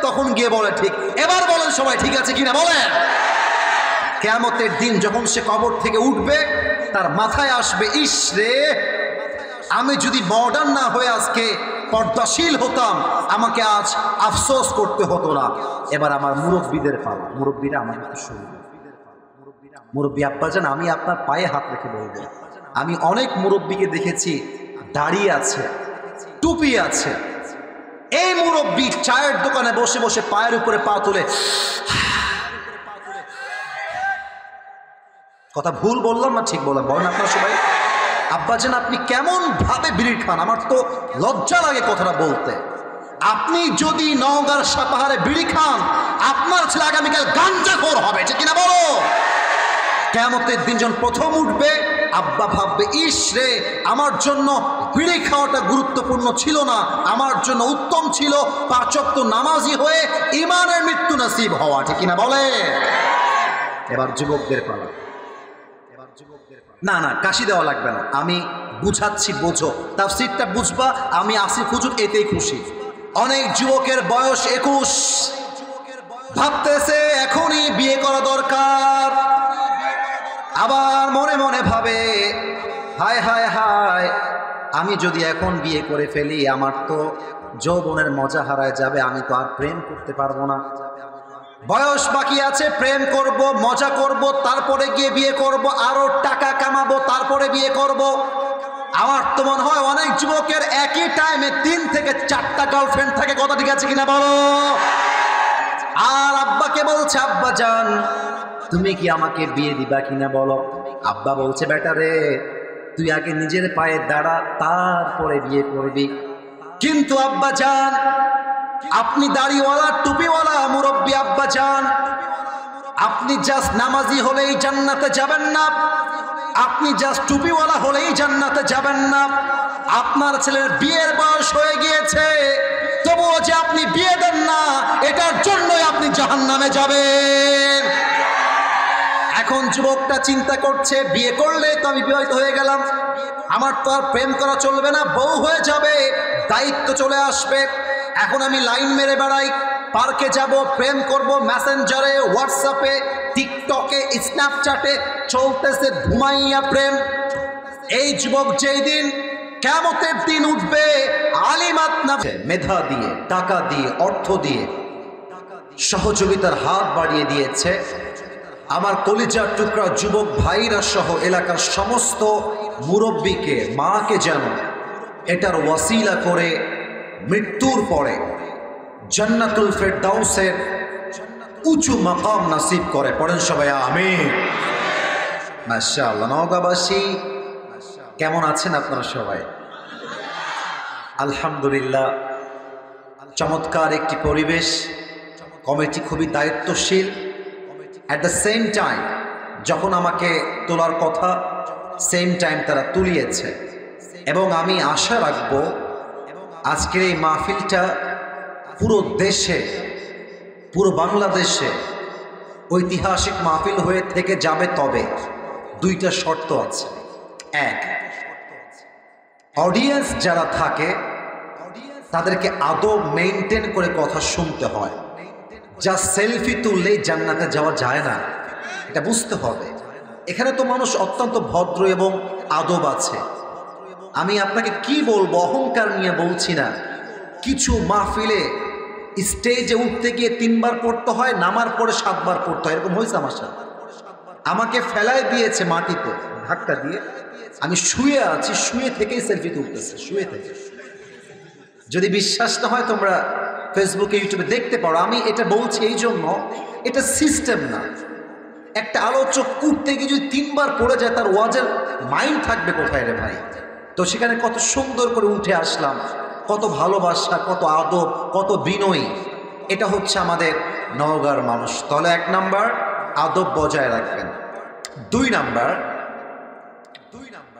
তখন গিয়ে বলে ঠিক। এবার বলেন সবাই ঠিক আছে কিনা বলেন। কিয়ামতের দিন যখন সে কবর থেকে উঠবে, তার মাথায় আসবে, ইস রে, আমি যদি মডার্ন না হয়ে আজকে পর্দাশীল হতাম, আমাকে আজ আফসোস করতে হতো না। এবার আমার মুরব্বীদের পালা, মুরব্বীরা আমার একটু শুনবে। মুরব্বী আব্বাজান, আমি আপনার পায়ে হাত রেখে বলবো, আমি অনেক মুরব্বীকে দেখেছি দাড়ি আছে, টুপি আছে। এই মুরব্বী চায়ের দোকানে বসে বসে পায়ের উপরে পা তুলে, কথা ভুল বললাম না ঠিক বললাম বলেন আপনারা সবাই? আব্বাজান আপনি কেমন ভাবে বিড়ি খান, আমার তো লজ্জা লাগে কথাটা বলতে। আপনি যদি নওগাঁর সাপাহারে বিড়ি খান, আপনার ছেলে আগামীকাল গাঞ্জাখোর হবে, ঠিক কিনা বলো? কিয়ামতের দিন যখন প্রথম উঠবে, আব্বা ভাববে, ইস রে, আমার জন্য বিড়ি খাওয়াটা গুরুত্বপূর্ণ ছিল না, আমার জন্য উত্তম ছিল 5 ওয়াক্ত নামাজি হয়ে ঈমানের মৃত্যু নসিব হওয়া, ঠিক কিনা বলে? এবার যুবকদের পালা। না না, কাশি দেওয়া লাগবে না, আমি বুঝাচ্ছি, বোঝো, তাফসীরটা বুঝবা। আমি আসিফ হুজুর এতেই খুশি। অনেক যুবকের বয়স 21, ভাবতেছে এখনই বিয়ে করা দরকার, আবার মনে মনে ভাবে, হায় হায় হায়, আমি যদি এখন বিয়ে করে ফেলি আমার তো যৌবনের মজা হারায় যাবে, আমি তো আর প্রেম করতে পারবো না। বয়স বাকি আছে, প্রেম করব, মজা করব, তারপরে গিয়ে বিয়ে করব, আরো টাকা কামাবো, তারপরে বিয়ে করব। আমার তো মনে হয় অনেক যুবকের একই টাইমে 3 থেকে 4টা গার্লফ্রেন্ড থাকে, কথা ঠিক আছে কিনা বলো? আর আব্বাকে বলছে, আব্বা জান তুমি কি আমাকে বিয়ে দিবা কিনা বলো? আব্বা বলছে, বেটা রে, তুই আগে নিজের পায়ে দাঁড়া, তারপরে বিয়ে করবি। কিন্তু আব্বা জান, আপনি দাড়িওয়ালা টুপিওয়ালা মুরব্বী আব্বা জান, আপনি জাস্ট নামাজি হলেই জান্নাতে যাবেন না, আপনি জাস্ট টুপিওয়ালা হলেই জান্নাতে যাবেন না। আপনার ছেলের বিয়ের বয়স হয়ে গিয়েছে, তবুও যে আপনি বিয়ে দেন না, এটার জন্যই আপনি জাহান্নামে যাবেন। এখন যুবকটা চিন্তা করছে, বিয়ে করলে তো আমি বিবাহিত হয়ে গেলাম, আমার তো আর প্রেম করা চলবে না, বউ হয়ে যাবে, দায়িত্ব চলে আসবে। এখন আমি লাইন মেরে বেড়াই, পার্কে যাব, প্রেম করব, মেসেঞ্জারে, হোয়াটসঅ্যাপে, টিকটকে, স্ন্যাপচ্যাটে চলতেছে ঘুমাইয়া প্রেম। এই যুবক যেই দিন কিয়ামতের দিন উঠবে, আলিমাত না মেধা দিয়ে, টাকা দিয়ে, অর্থ দিয়ে সহযোগিতার হাত বাড়িয়ে দিয়েছে। আমার কলিজার টুকরা যুবক ভাইরা সহ এলাকার সমস্ত মুরব্বীকে, মাকে যেন এটার ওয়াসিলা করে মৃত্যুর পরে জান্নাতুল ফেরদাউসের উঁচু মাকাম নসিব করে। পড়েন সবাই আমিন। মাশাআল্লাহ। নওগাঁবাসী কেমন আছেন আপনারা সবাই? আলহামদুলিল্লাহ, চমৎকার একটি পরিবেশ, কমিটি খুবই দায়িত্বশীল। অ্যাট দ্য সেম টাইম যখন আমাকে তোলার কথা, সেম টাইম তারা তুলিয়েছে। এবং আমি আশা রাখবো আজকের এই মাহফিলটা পুরো দেশে, পুরো বাংলাদেশে ঐতিহাসিক মাহফিল হয়ে থেকে যাবে। তবে 2টা শর্ত আছে। 1, অডিয়েন্স যারা থাকে তাদেরকে আদব মেইনটেইন করে কথা শুনতে হয়। যা সেলফি তুললেই জান্নাতে যাওয়া যায় না, এটা বুঝতে হবে। এখানে তো মানুষ অত্যন্ত ভদ্র এবং আদব আছে। আমি আপনাকে কি বলবো, অহংকার নিয়ে বলছি না। কিছু মাহফিলে স্টেজে উঠতে গিয়ে 3 বার পড়তে হয়, নামার পরে 7 বার পড়তে হয়। এরকম হয়েছে আমার সাথে। আমাকে ফেলায় দিয়েছে মাটিতে ধাক্কা দিয়ে, আমি শুয়ে আছি, শুয়ে থেকেই সেলফি তুলতেছে, শুয়ে থেকে। যদি বিশ্বাস না হয় তোমরা ফেসবুকে, ইউটিউবে দেখতে পারো। আমি এটা বলছি এই জন্য, এটা সিস্টেম না। একটা আলোচক উঠতে গিয়ে যদি 3 বার পড়ে যায়, তার ওয়াজের মাইন্ড থাকবে কোথায় রে ভাই? তো সেখানে কত সুন্দর করে উঠে আসলাম, কত ভালোবাসা, কত আদব, কত বিনয়ী। এটা হচ্ছে আমাদের নওগাঁর মানুষ। তাহলে 1 নাম্বার আদব বজায় রাখবেন। 2 নাম্বার,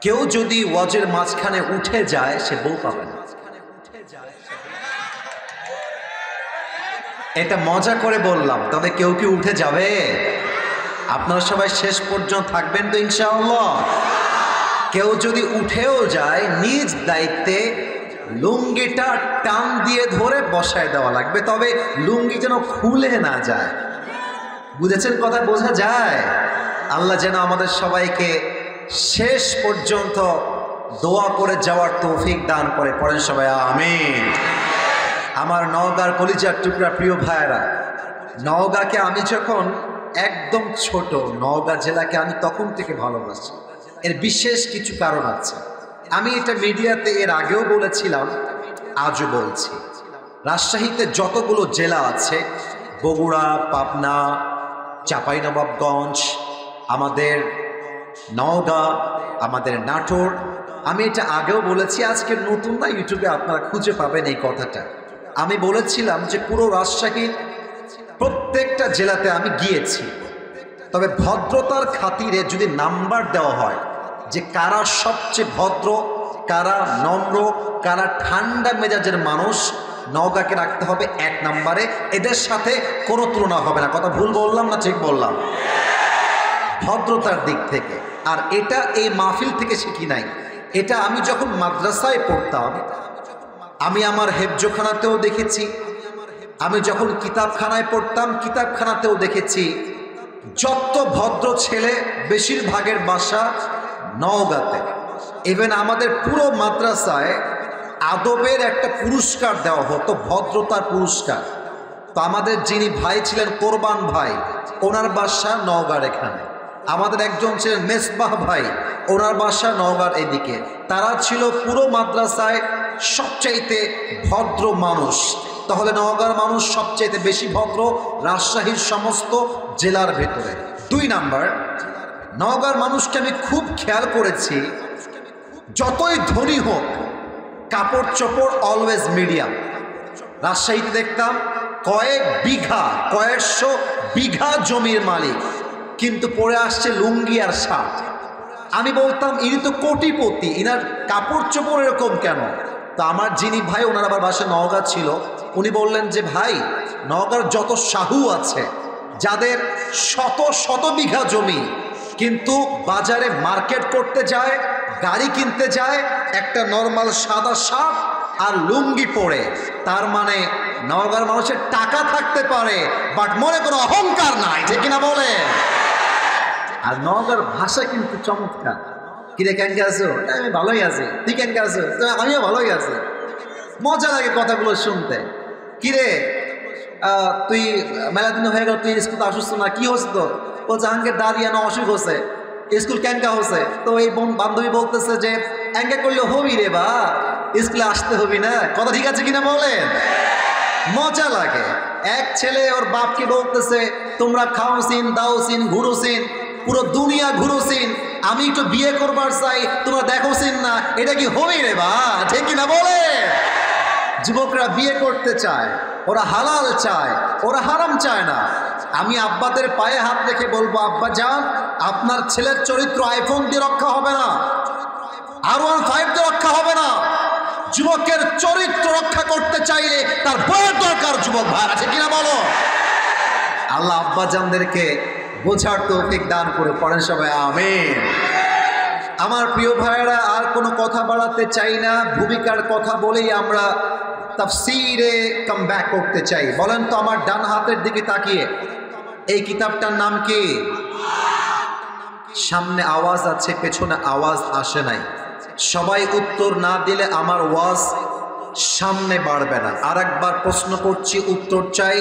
কেউ যদি ওয়াজের মাঝখানে উঠে যায়, সে বউ পাবে না। এটা মজা করে বললাম, তবে কেউ কি উঠে যাবে? আপনারা সবাই শেষ পর্যন্ত থাকবেন তো ইনশাআল্লাহ? কেউ যদি উঠেও যায়, নিজ দায়িত্বে লুঙ্গিটা টান দিয়ে ধরে বসায় দেওয়া লাগবে, তবে লুঙ্গি যেন খুলে না যায়। বুঝেছেন কথা? বোঝা যায়? আল্লাহ যেন আমাদের সবাইকে শেষ পর্যন্ত দোয়া করে যাওয়ার তৌফিক দান করে। পড়েন সবাই আমিন। আমার নওগাঁর কলিজার টুকরা প্রিয় ভাইয়েরা, নওগাঁকে আমি যখন একদম ছোট, নওগাঁ জেলাকে আমি তখন থেকে ভালোবাসি। এর বিশেষ কিছু কারণ আছে। আমি এটা মিডিয়াতে এর আগেও বলেছিলাম, আজও বলছি। রাজশাহীতে যতগুলো জেলা আছে, বগুড়া, পাবনা, চাঁপাইনবাবগঞ্জ, আমাদের নওগাঁ, আমাদের নাটোর, আমি এটা আগেও বলেছি, আজকে নতুন না, ইউটিউবে আপনারা খুঁজে পাবেন এই কথাটা। আমি বলেছিলাম যে পুরো রাজশাহীর প্রত্যেকটা জেলাতে আমি গিয়েছি, তবে ভদ্রতার খাতিরে যদি নাম্বার দেওয়া হয় যে কারা সবচেয়ে ভদ্র, কারা নম্র, কারা ঠান্ডা মেজাজের মানুষ, নওগাঁকে রাখতে হবে 1 নম্বরে। এদের সাথে কোনো তুলনা হবে না। কথা ভুল বললাম না ঠিক বললাম? ভদ্রতার দিক থেকে। আর এটা এই মাহফিল থেকে শিখি নাই, এটা আমি যখন মাদ্রাসায় পড়তাম, আমি আমার হেফজোখানাতেও দেখেছি, আমি যখন কিতাবখানায় পড়তাম কিতাবখানাতেও দেখেছি। যত ভদ্র ছেলে বেশিরভাগের বাসা নওগাঁতে। ইভেন আমাদের পুরো মাদ্রাসায় আদবের একটা পুরস্কার দেওয়া হতো, ভদ্রতার পুরস্কার। তো আমাদের যিনি ভাই ছিলেন কোরবান ভাই, ওনার বাসা নওগাঁর এখানে। আমাদের একজন ছিলেন মেসবাহ ভাই, ওনার বাসা নওগাঁর এদিকে। তারা ছিল পুরো মাদ্রাসায় সবচাইতে ভদ্র মানুষ। তাহলে নওগাঁর মানুষ সবচাইতে বেশি ভদ্র রাজশাহীর সমস্ত জেলার ভেতরে। 2 নাম্বার, নওগাঁর মানুষকে আমি খুব খেয়াল করেছি, যতই ধনী হোক কাপড় চোপড় অলওয়েজ মিডিয়াম। রাজশাহীতে দেখতাম কয়েক বিঘা, কয়েকশো বিঘা জমির মালিক, কিন্তু পরে আসছে লুঙ্গি আর শার্ট। আমি বলতাম ইনি তো কোটিপতি, ইনার কাপড় চোপড় এরকম কেন? তো আমার যিনি ভাই, ওনার আবার বাসা নওগাঁ ছিল, উনি বললেন যে ভাই, নওগাঁর যত শাহু আছে, যাদের শত শত বিঘা জমি, কিন্তু বাজারে মার্কেট করতে যায়, গাড়ি কিনতে যায়, একটা নর্মাল সাদা শার্ট আর লুঙ্গি পরে, তার মানে নওগাঁর মানুষের টাকা থাকতে পারে, বাট মনে কোনো অহংকার নাই, ঠিক কিনা বলে? আর নওগাঁর ভাষা কিন্তু চমৎকার। কিরে কেনকে আছো? আমি ভালোই আছি। তুই কেনকে আছো? আমিও ভালোই আছি। মজা লাগে কথাগুলো শুনতে। কিরে তুই মেলা দিন হয়ে গেল, তুই স্কুল আসুস না, কি হচ্ছে তো? ও জাহাঙ্গীর দাঁড়িয়ে না অসুখ হচ্ছে, স্কুল ক্যাঙ্কা হচ্ছে। তো এই বান্ধবী বলতেছে যে ক্যাঙ্কা করলে হবি রে বা, স্কুলে আসতে হবি না। কথা ঠিক আছে কিনা বলেন? মজা লাগে। এক ছেলে ওর বাপকে বলতেছে তোমরা খাওসিন, দাওসিন, ঘুরোসিন, পুরো দুনিয়া ঘুরোসিন, আমি একটু বিয়ে করবার চাই, তোমরা দেখোসিন না। এটা কি হবি রে বা, ঠিক কিনা বলে? যুবকরা বিয়ে করতে চায়, ওরা হালাল চায়, ওরা হারাম চায় না। আমি আব্বাদের পায়ে হাত রেখে বলবো, আব্বা যান, আপনার ছেলের চরিত্র আইফোন দিয়ে রক্ষা হবে না, R15 দিয়ে রক্ষা হবে না। যুবকের চরিত্র রক্ষা করতে চাইলে তার বইয়ের দরকার। যুবক ভাই আছে কিনা বলো? আল্লাহ আব্বা জানদেরকে বোঝার তৌফিক দান করে। পড়েন সবাই আমিন। আমার প্রিয় ভাইয়েরা, আর কোনো কথা বাড়াতে চাই না, ভূমিকার কথা বলেই আমরা তাফসীরে কাম ব্যাক করতে চাই। বলেন তো আমার ডান হাতের দিকে তাকিয়ে, এই কিতাবটার নাম কি? সামনে আওয়াজ আছে, পেছনে আওয়াজ আসে নাই। সবাই উত্তর না দিলে আমার ওয়াজ সামনে বাড়বে না। আর একবার প্রশ্ন করছি, উত্তর চাই,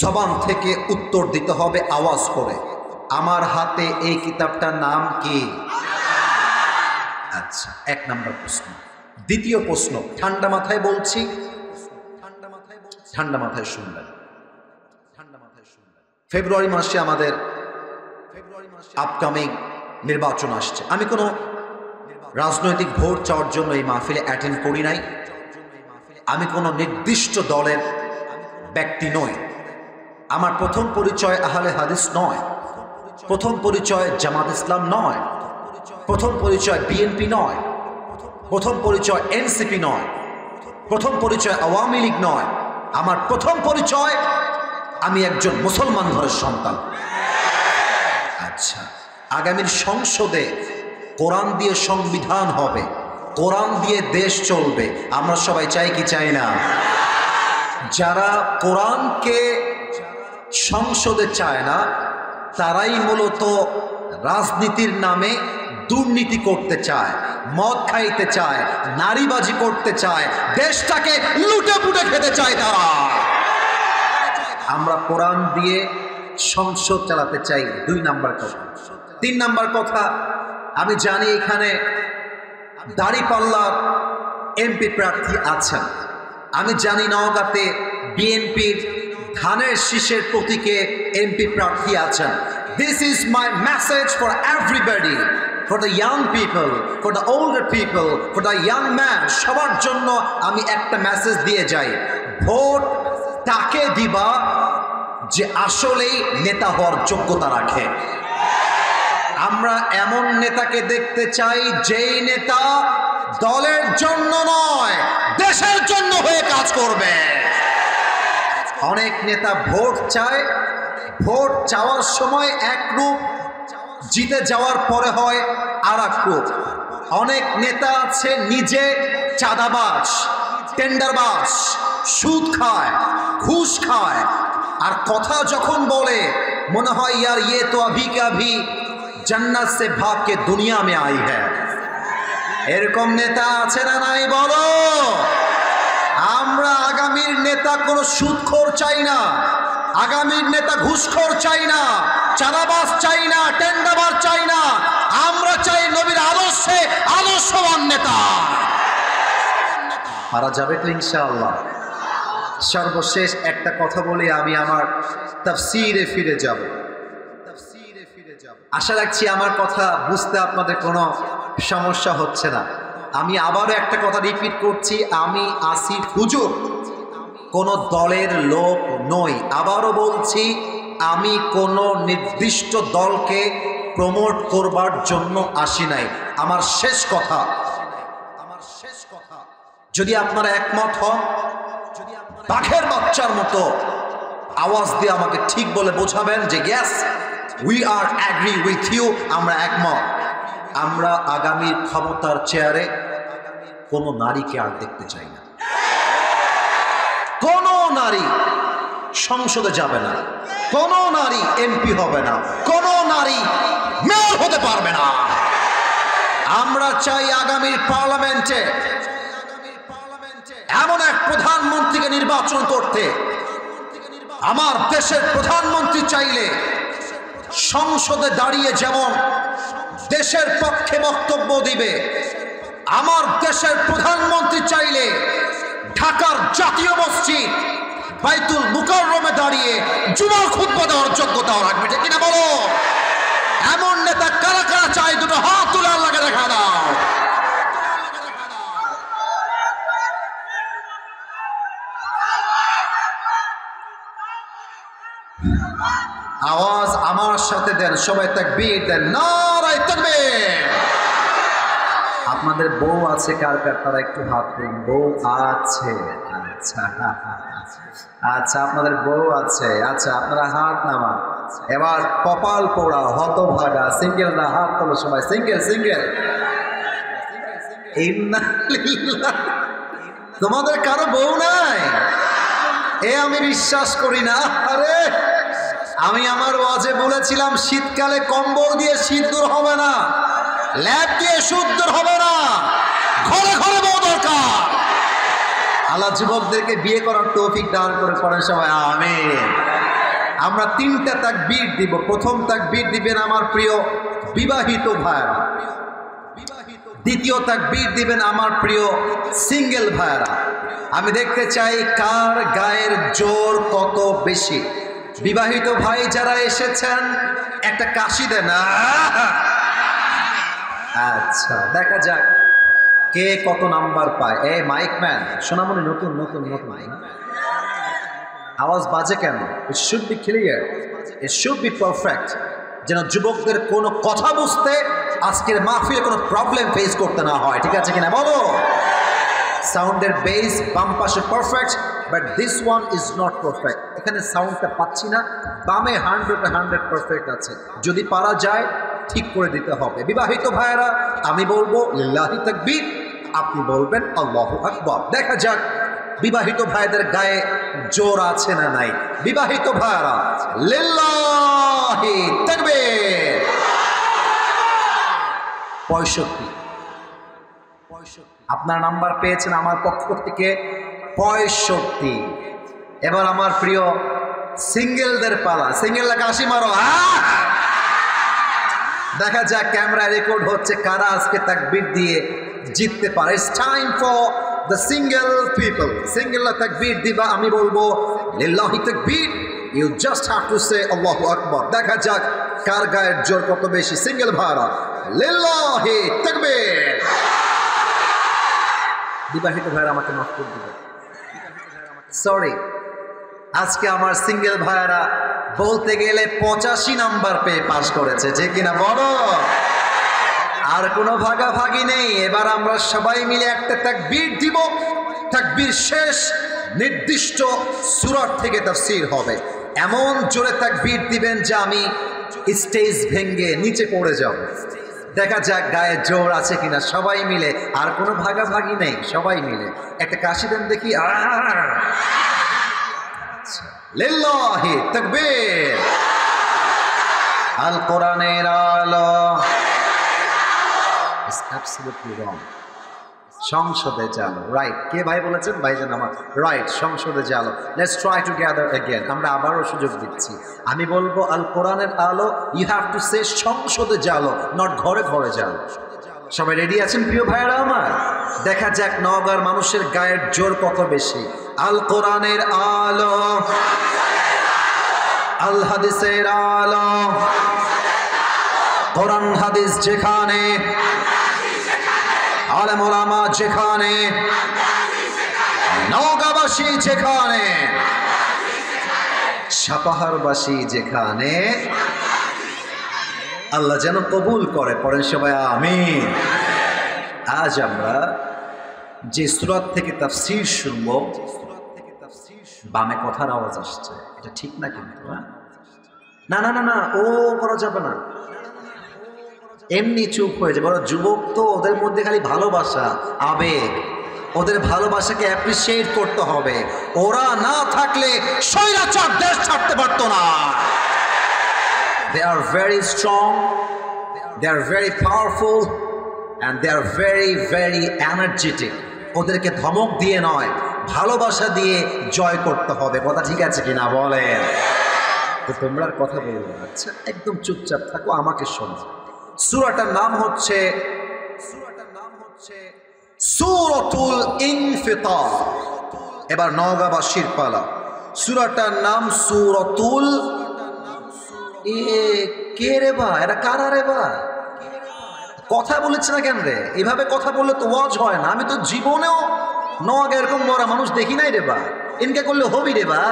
জবান থেকে উত্তর দিতে হবে আওয়াজ করে। আমার হাতে এই কিতাবটার নাম কি? আচ্ছা, 1 নম্বর প্রশ্ন। দ্বিতীয় প্রশ্ন, ঠান্ডা মাথায় বলছি, ঠান্ডা মাথায় শুনবেন। ফেব্রুয়ারি মাসে আমাদের আপকামিং নির্বাচন আসছে। আমি কোনো রাজনৈতিক ভোট চাওয়ার জন্য এই মাহফিলে অ্যাটেন্ড করি নাই। আমি কোনো নির্দিষ্ট দলের ব্যক্তি নই। আমার প্রথম পরিচয় আহলে হাদিস নয়, প্রথম পরিচয় জামাত ইসলাম নয়, প্রথম পরিচয় বিএনপি নয়, প্রথম পরিচয় এনসিপি নয়, প্রথম পরিচয় আওয়ামী লীগ নয়। আমার প্রথম পরিচয়, আমি একজন মুসলমান ঘরের সন্তান। আচ্ছা, আগামীর সংসদে কোরআন দিয়ে সংবিধান হবে, কোরআন দিয়ে দেশ চলবে। আমরা সবাই চাই কি চাই না? যারা কোরআনকে সংসদে চায় না তারাই মূলত রাজনীতির নামে দুর্নীতি করতে চায়, মদ খাইতে চায়, নারীবাজি করতে চায়, দেশটাকে লুটে পুটে খেতে চায় তারা। আমরা কোরআন দিয়ে সংসদ চালাতে চাই, 2 নাম্বার কথা। 3 নাম্বার কথা, আমি জানি এখানে দাঁড়িপাল্লার এমপি প্রার্থী আছেন। আমি জানি নওগাঁতে বিএনপির ধানের শীষের প্রতীকে এমপি প্রার্থী আছেন। This is my message for everybody, for the young people, for the older people, for the young man. সবার জন্য আমি একটা মেসেজ দিয়ে যাই, ভোট তাকে দিবা যে আসলেই নেতা হওয়ার যোগ্যতা রাখে। আমরা এমন নেতাকে দেখতে চাই যেই নেতা দলের জন্য নয়, দেশের জন্য হয়ে কাজ করবে। অনেক নেতা ভোট চায়, ভোট চাওয়ার সময় এক রূপ, জিতে যাওয়ার পরে হয় আর এক রূপ। অনেক নেতা আছে নিজে চাঁদাবাজ, টেন্ডারবাজ, সুদ খায়, ঘুষ খায়, আর কথা যখন বলে মনে হয় ইয়ার ये तो अभी का भी जन्नत से भाग के दुनिया में आई है। এরকম নেতা আছে না নাই বলো? আমরা আগামীর নেতা কোনো সুদখোর চাই না, আগামীর নেতা ঘুষখোর চাই না, চাঁদাবাজ চাই না, টেন্ডারবাজ চাই না। আমরা চাই নবীর আদর্শে আদর্শবান নেতা। পারা যাবে তো ইনশাআল্লাহ। সর্বশেষ একটা কথা বলি, আমি আমার তাফসীরে ফিরে যাব। আশা রাখছি আমার কথা বুঝতে আপনাদের কোনো সমস্যা হচ্ছে না। আমি আবারও একটা কথা রিপিট করছি, আমি আসিফ হুজুর কোনো দলের লোক নই। আবারও বলছি, আমি কোনো নির্দিষ্ট দলকে প্রমোট করবার জন্য আসি নাই। আমার শেষ কথা, যদি আপনারা একমত হন, বাঘের বাচ্চার মতো আওয়াজ দিয়ে আমাকে ঠিক বলে বোঝাবেন যে yes we are agree with you, আমরা একমত। আমরা আগামীর ক্ষমতার চেয়ারে কোনো নারীকে আর দেখতে চাই না। কোনো নারী সংসদে যাবে না, কোনো নারী এমপি হবে না, কোনো নারী মেয়র হতে পারবে না। আমরা চাই আগামীর পার্লামেন্টে এমন এক প্রধানমন্ত্রীকে নির্বাচন করতে, আমার দেশের প্রধানমন্ত্রী চাইলে সংসদে দাঁড়িয়ে যেমন দেশের পক্ষে বক্তব্য দিবে, আমার দেশের প্রধানমন্ত্রী চাইলে ঢাকার জাতীয় মসজিদ বাইতুল মুকাররমে দাঁড়িয়ে জুমার খুতবা দেওয়ার যোগ্যতাও রাখবে, ঠিক কিনা বলো? এমন নেতা কারা কারা চাই? দুটো হাত তুলে আল্লাহকে দেখা দাও। আওয়াজ আমার সাথে দেন, সবাই তাকবীর দেন, নারায়ে তাকবীর। আপনাদের বউ আছে কার কার? তারা একটু হাত তুলুন। বউ আছে? আচ্ছা আচ্ছা, আপনাদের বউ আছে। আচ্ছা, আপনারা হাত নামান। এবার কপাল পোড়া হতভাগা সিঙ্গেল না, হাত তোলো সবাই। Single single. তোমাদের কারো বউ নাই? আমি বিশ্বাস করি না। আরে আমি আমার ওয়াজে বলেছিলাম শীতকালে কম্বল দিয়ে শীত দূর হবে না, ল্যাব দিয়ে সুদ দূর হবে না, ঘরে ঘরে বউ দরকার। আল্লাহ যুবকদেরকে বিয়ে করার তৌফিক দান করে পড়েন সবাই আমিন। আমরা 3টা তাকবীর দিব। প্রথম তাকবীর দিবেন আমার প্রিয় বিবাহিত ভাইরা, দ্বিতীয় তাকবীর দিবেন আমার প্রিয় সিঙ্গেল ভাইরা। আমি দেখতে চাই কার গায়ের জোর কত বেশি। বিবাহিত ভাই যারা এসেছেন একটা কাশি দেন। আচ্ছা, দেখা যাক কে কত নাম্বার পায়। মাইক ম্যান সোনামণি, নতুন নতুন নতুন আওয়াজ বাজে কেন? It should be clear, it should be perfect, যেন যুবকদের কোনো কথা বুঝতে আজকের মাহফিলে কোনো প্রবলেম ফেস করতে না হয়। ঠিক আছে কিনা বলো? সাউন্ডের বেস বাম পাশে perfect, but this one is not perfect. এখানে সাউন্ডটা পাচ্ছি না, বামে 100 পারফেক্ট আছে। যদি পারা যায় ঠিক করে দিতে হবে। বিবাহিত ভাইয়েরা আমি বলবো লিল্লাহি তাকবীর, আপনি বলবেন আল্লাহু আকবার। দেখা যাক বিবাহিত ভাইদের গায়ে জোর আছে না নাই। বিবাহিত ভাইরা লিল্লাহি তাকবীর। 65 আপনার নাম্বার পেয়েছেন আমার পক্ষ থেকে 65। এবার আমার প্রিয় সিঙ্গেলদের পালা। সিঙ্গেলরা কাশি মারো। দেখা যাক ক্যামেরা রেকর্ড হচ্ছে কারা আজকে তাকবীর দিয়ে জিততে পারে। It's time for the single people. সিঙ্গেলরা তাকবীর দিবা, আমি বলবো লিল্লাহি তাকবীর, you just have to say আল্লাহু আকবার। দেখা যাক কার গায়ের জোর কত বেশি। সিঙ্গেল ভাইরা লিল্লাহি তাকবীর। বিবাহিত ভাইরা আমাকে মাফ করে দিবে, সরি। আজকে আমার সিঙ্গেল ভাইরা বলতে গেলে 85 নাম্বার পেয়ে পাস করেছে, যে কিনা বলো। আর কোনো ভাগাভাগি নেই। এবার আমরা সবাই মিলে একটা তাকবীর দিব। তাকবীর শেষ নির্দিষ্ট সূরা থেকে তাফসীর হবে। এমন জোরে তাকবীর দিবেন যে আমি স্টেজ ভেঙে নিচে পড়ে যাব। দেখা যাক গায়ে জোর আছে কিনা সবাই মিলে। আর কোনো ভাগাভাগি নেই, সবাই মিলে একটা কাশি দেন দেখি। লিল্লাহি তাকবীর। আল কোরআনের আলো। ইটস অ্যাবসলিউটলি রং। সংসদে জালো, রাইট। কে ভাই বলেছেন? ভাইজান আমার, রাইট। সংসদে জালো। Let's try together again. আমরা আবারও সুযোগ দিচ্ছি। আমি বলবো আল কোরআনের আলো, ইউ হ্যাভ টু সে সংসদে জালো, নট ঘরে ঘরে জালো। সবাই রেডি আছেন প্রিয় ভাইরা আমার? দেখা যাক নওগাঁর মানুষের গায়ের জোর কত বেশি। আল কোরআনের আলো, আল হাদিসের আলো। কোরআন হাদিস যেখানে, আলেম ওলামা যেখানে, নওগাঁবাসী যেখানে, সাপাহারবাসী যেখানে, আল্লাহ যেন কবুল করে। পড়েন সবাই আমিন। আজ আমরা যে সূরা থেকে তাফসীর শুনব, বামে কথার আওয়াজ আসছে, এটা ঠিক না কিন্তু? না না না না, ও করা যাবে না। এমনি চুপ হয়ে যাবে। ওরা যুবক তো, ওদের মধ্যে খালি ভালোবাসা, আবেগ। ওদের ভালোবাসাকে অ্যাপ্রিসিয়েট করতে হবে। ওরা না থাকলে স্বৈরাচার দেশ ছাড়তে পারতো না। They are very strong, they are very powerful, and they are very very energetic. ওদেরকে ধমক দিয়ে নয়, ভালোবাসা দিয়ে জয় করতে হবে। কথা ঠিক আছে কিনা বলেন? তো তোমরা আর কথা বলবে না, আচ্ছা একদম চুপচাপ থাকো, আমাকে শোনো। সূরাটার নাম হচ্ছে সূরাতুল ইনফিতার। এবার নওগাঁবাসীর পালা। সূরাটার নাম সূরাতুল, কে রে বা? এটা কারা রে বা? কথা বলেছে না কেন রে? এভাবে কথা বললে তো ওয়াজ হয় না। আমি তো জীবনেও নওগাঁ এরকম মরা মানুষ দেখি নাই রে বা। ইনকে করলে হবি রে বা।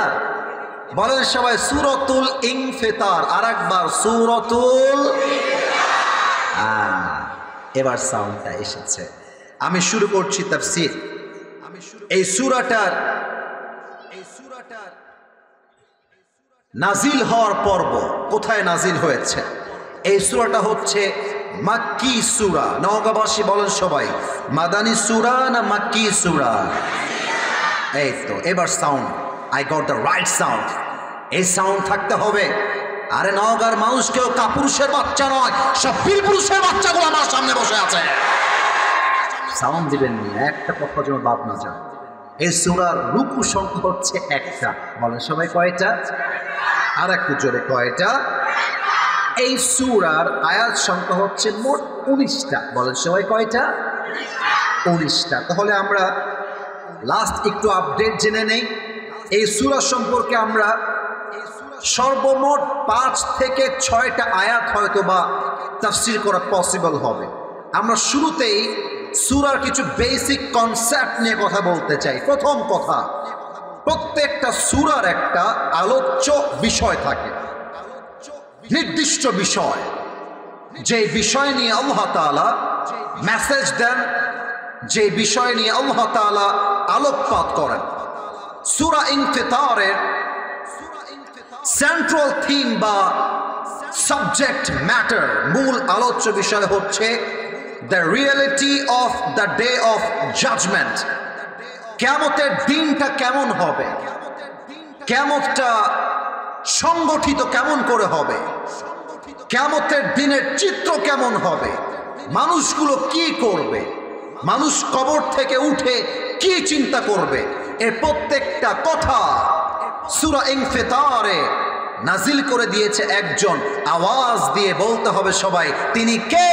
বলেন সবাই সূরাতুল ইনফিতার। আর একবার সূরাতুল। এবার সাউন্ডটা এসেছে। আমি শুরু করছি তাফসীর। এই সূরাটার নাজিল হওয়ার পর্ব, কোথায় নাজিল হয়েছে? এই সূরাটা হচ্ছে মাক্কি সূরা। নওগাঁবাসী বলেন সবাই, মাদানী সূরা না মাক্কি সূরা? এই তো, এবার sound. I got the right sound. এই সাউন্ড থাকতে হবে। আরে নওগাঁর মানুষ কেউ কাপুরুষের বাচ্চা নয়, সব বীর পুরুষের বাচ্চাগুলো আমার সামনে বসে আছে। সাউন্ড দিবেন না, একটা কথা যেন বাদ না যায়। এই সূরার রুকু সংখ্যা হচ্ছে একটা। বলেন সবাই কয়টা? আর একটু জোরে, কয়টা? এই সূরার আয়াত সংখ্যা হচ্ছে মোট 19টা। বলেন সবাই কয়টা? 19টা। তাহলে আমরা লাস্ট একটু আপডেট জেনে নেই। এই সূরা সম্পর্কে আমরা সর্বমোট 5 থেকে 6টা আয়াত হয়তো বা তাফসীর করা পসিবল হবে। আমরা শুরুতেই সূরার কিছু বেসিক কনসেপ্ট নিয়ে কথা বলতে চাই। প্রথম কথা, প্রত্যেকটা সূরার একটা আলোচ্য বিষয় থাকে, নির্দিষ্ট বিষয়, যে বিষয় নিয়ে আল্লাহ তাআলা মেসেজ দেন, যে বিষয় নিয়ে আল্লাহ তাআলা আলোকপাত করেন। সূরা ইনফিতারের সেন্ট্রাল থিম বা সাবজেক্ট ম্যাটার, মূল আলোচ্য বিষয় হচ্ছে the reality of the day of judgment. কিয়ামতের দিনটা কেমন হবে, কিয়ামতটা সংগঠিত কেমন করে হবে, কিয়ামতের দিনের চিত্র কেমন হবে, মানুষগুলো কি করবে, মানুষ কবর থেকে উঠে কি চিন্তা করবে, এর প্রত্যেকটা কথা সূরা ইনফিতারে নাজিল করে দিয়েছে একজন। আওয়াজ দিয়ে বলতে হবে সবাই, তিনি কে?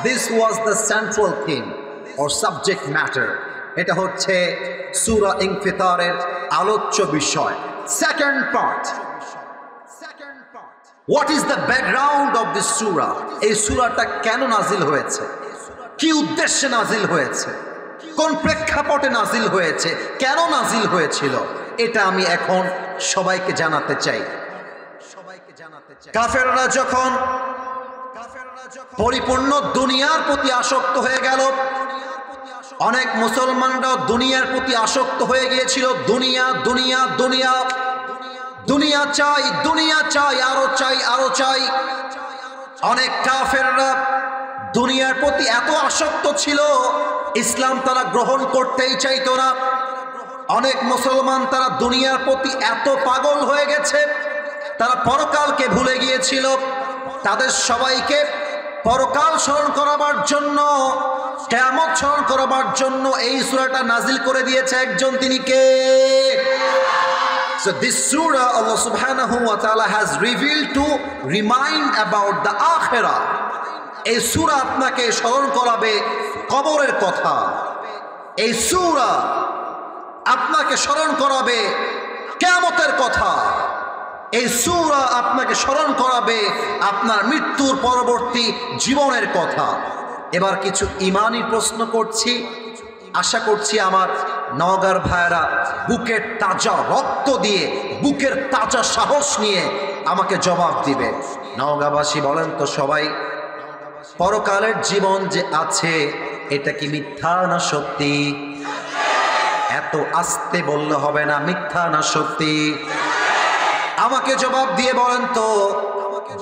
This was the central theme or subject matter. এটা হচ্ছে সূরা ইনফিতারের আলোচ্য বিষয়। Second part. What is the background of this surah? এই সূরাটা কেন নাজিল হয়েছে, কি উদ্দেশ্যে নাজিল হয়েছে, কোন প্রেক্ষাপটে নাজিল হয়েছে, কেন নাজিল হয়েছিল, এটা আমি এখন সবাইকে জানাতে চাই। কাফেররা যখন পরিপূর্ণ দুনিয়ার প্রতি আসক্ত হয়ে গেল, অনেক মুসলমানরাও দুনিয়ার প্রতি আসক্ত হয়ে গিয়েছিল। দুনিয়া দুনিয়া দুনিয়া দুনিয়া চাই, দুনিয়া চাই, আরো চাই, আরো চাই। অনেক কাফেররা দুনিয়ার প্রতি এত আসক্ত ছিল, ইসলাম তারা গ্রহণ করতেই চাইতো না। অনেক মুসলমান তারা দুনিয়ার প্রতি এত পাগল হয়ে গেছে, তারা পরকালকে ভুলে গিয়েছিল। তাদের সবাইকে পরকাল স্মরণ করাবার জন্য, কিয়ামত স্মরণ করাবার জন্য এই সূরাটা নাজিল করে দিয়েছে একজন, তিনি কে? So this surah Allah subhanahu wa ta'ala has revealed to remind about the akhirah. এই সূরা আপনাকে স্মরণ করাবে কবরের কথা। এই সূরা আপনাকে স্মরণ করাবে কিয়ামতের কথা। এই সূরা আপনাকে স্মরণ করাবে আপনার মৃত্যুর পরবর্তী জীবনের কথা। এবার কিছু ঈমানি প্রশ্ন করছি, আশা করছি আমার নওগাঁর ভাইয়েরা বুকের তাজা রক্ত দিয়ে, বুকের তাজা সাহস নিয়ে আমাকে জবাব দিবে। নওগাঁবাসী বলেন তো সবাই, পরকালের জীবন যে আছে এটা কি মিথ্যা না সত্যি? এত আস্তে বললে হবে না, মিথ্যা না সত্যি? আমাকে জবাব দিয়ে বলেন তো,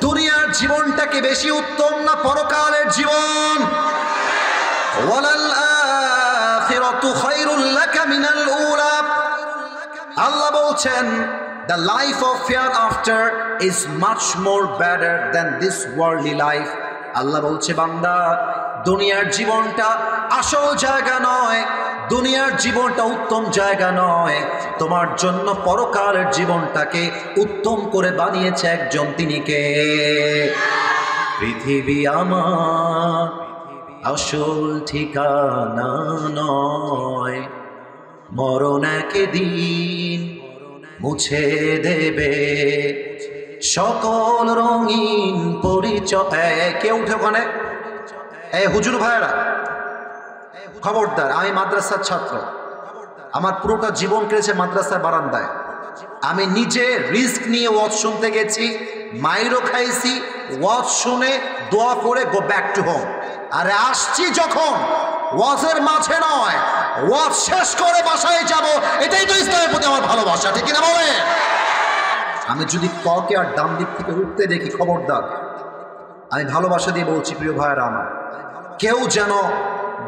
দুনিয়ার জীবনটা কি বেশি উত্তম না পরকালের জীবন? ওয়ালাল আখিরাতু খায়রুল লাকা মিনাল উলা। আল্লাহ বলছেন, the life of hereafter is much more better than this worldly life. আল্লাহ বলছে, বান্দা, দুনিয়ার জীবনটা আসল জায়গা নয়, দুনিয়ার জীবনটা উত্তম জায়গা নয়, তোমার জন্য পরকালের জীবনটাকে উত্তম করে বানিয়েছে একজন, তিনি কে? পৃথিবী আমার আসল ঠিকানা নয়, মরণ একদিন মুছে দেবে সকল রঙিন পরিচয়। কে উঠে ওখানে? হুজুর ভাইরা খবরদার, আমি মাদ্রাসার ছাত্র, আমার পুরোটা জীবন কেটেছে মাদ্রাসার বারান্দায়। আমি নিজে রিস্ক নিয়ে ওয়াজ শুনতে গেছি, মাইরও খাইছি, ওয়াজ শুনে দোয়া করে গো ব্যাক টু হোম। আরে আসছি যখন ওয়াজের মাঝে নয়, ওয়াজ শেষ করে বাসায় যাব, এটাই তো ইসলামের প্রতি আমার ভালোবাসা, ঠিক না বলে? আমি যদি ককে আর ডান দিক থেকে উঠতে দেখি, খবরদার, আমি ভালোবাসা দিয়ে বলছি প্রিয় ভাইয়েরা আমার, কেউ যেন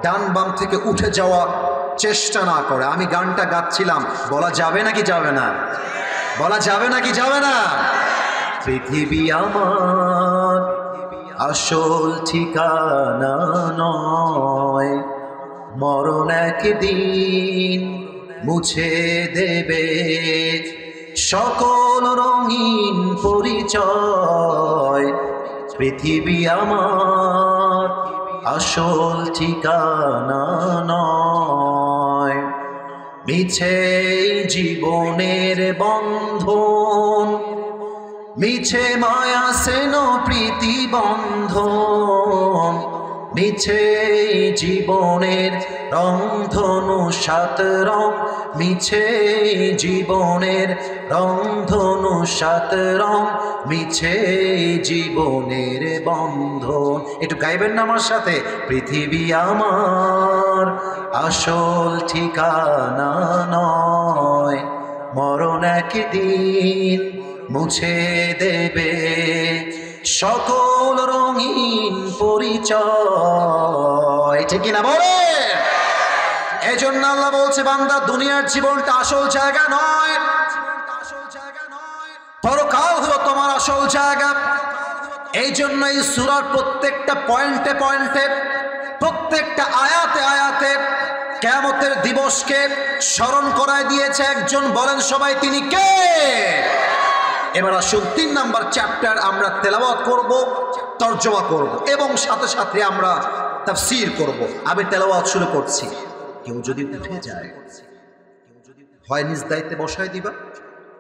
ডান বাম থেকে উঠে যাওয়া চেষ্টা না করে। আমি গানটা গাচ্ছিলাম, বলা যাবে নাকি যাবে না? বলা যাবে নাকি যাবে না? পৃথিবী আমার আসল ঠিকানা নয়, মরণ একদিন মুছে দেবে সকল রঙিন পরিচয়। পৃথিবী আমার আসল ঠিকানা নয়, মিছে জীবনের বন্ধন, মিছে মায়া সেন প্রীতি বন্ধন, মিছে জীবনের রংধনু সাত রং, মিছে জীবনের রংধনু সাত রং, মিছে জীবনের বন্ধন। একটু গাইবেন না আমার সাথে? পৃথিবী আমার আসল ঠিকানা নয়, মরণ একদিন মুছে দেবে সকল রঙিন পরিচয়, ঠিক কিনা বলে? এই জন্য আল্লাহ বলছে, বান্দা দুনিয়ার জীবনটা আসল জায়গা নয়, পরকাল হলো তোমার আসল জায়গা। এই জন্য এই সূরার প্রত্যেকটা পয়েন্টে পয়েন্টে, প্রত্যেকটা আয়াতে আয়াতে কিয়ামতের দিবসকে স্মরণ করায় দিয়েছে একজন। বলেন সবাই, তিনি কে? এবার আসুন ৩ নাম্বার চ্যাপ্টার আমরা তেলাওয়াত করব, তরজমা করব এবং সাথে সাথে আমরা তাফসীর করব। আমি তেলাওয়াত শুরু করছি। কেউ যদি উঠে যায়, হয় নিজ দায়িত্বে বসায় দিবা,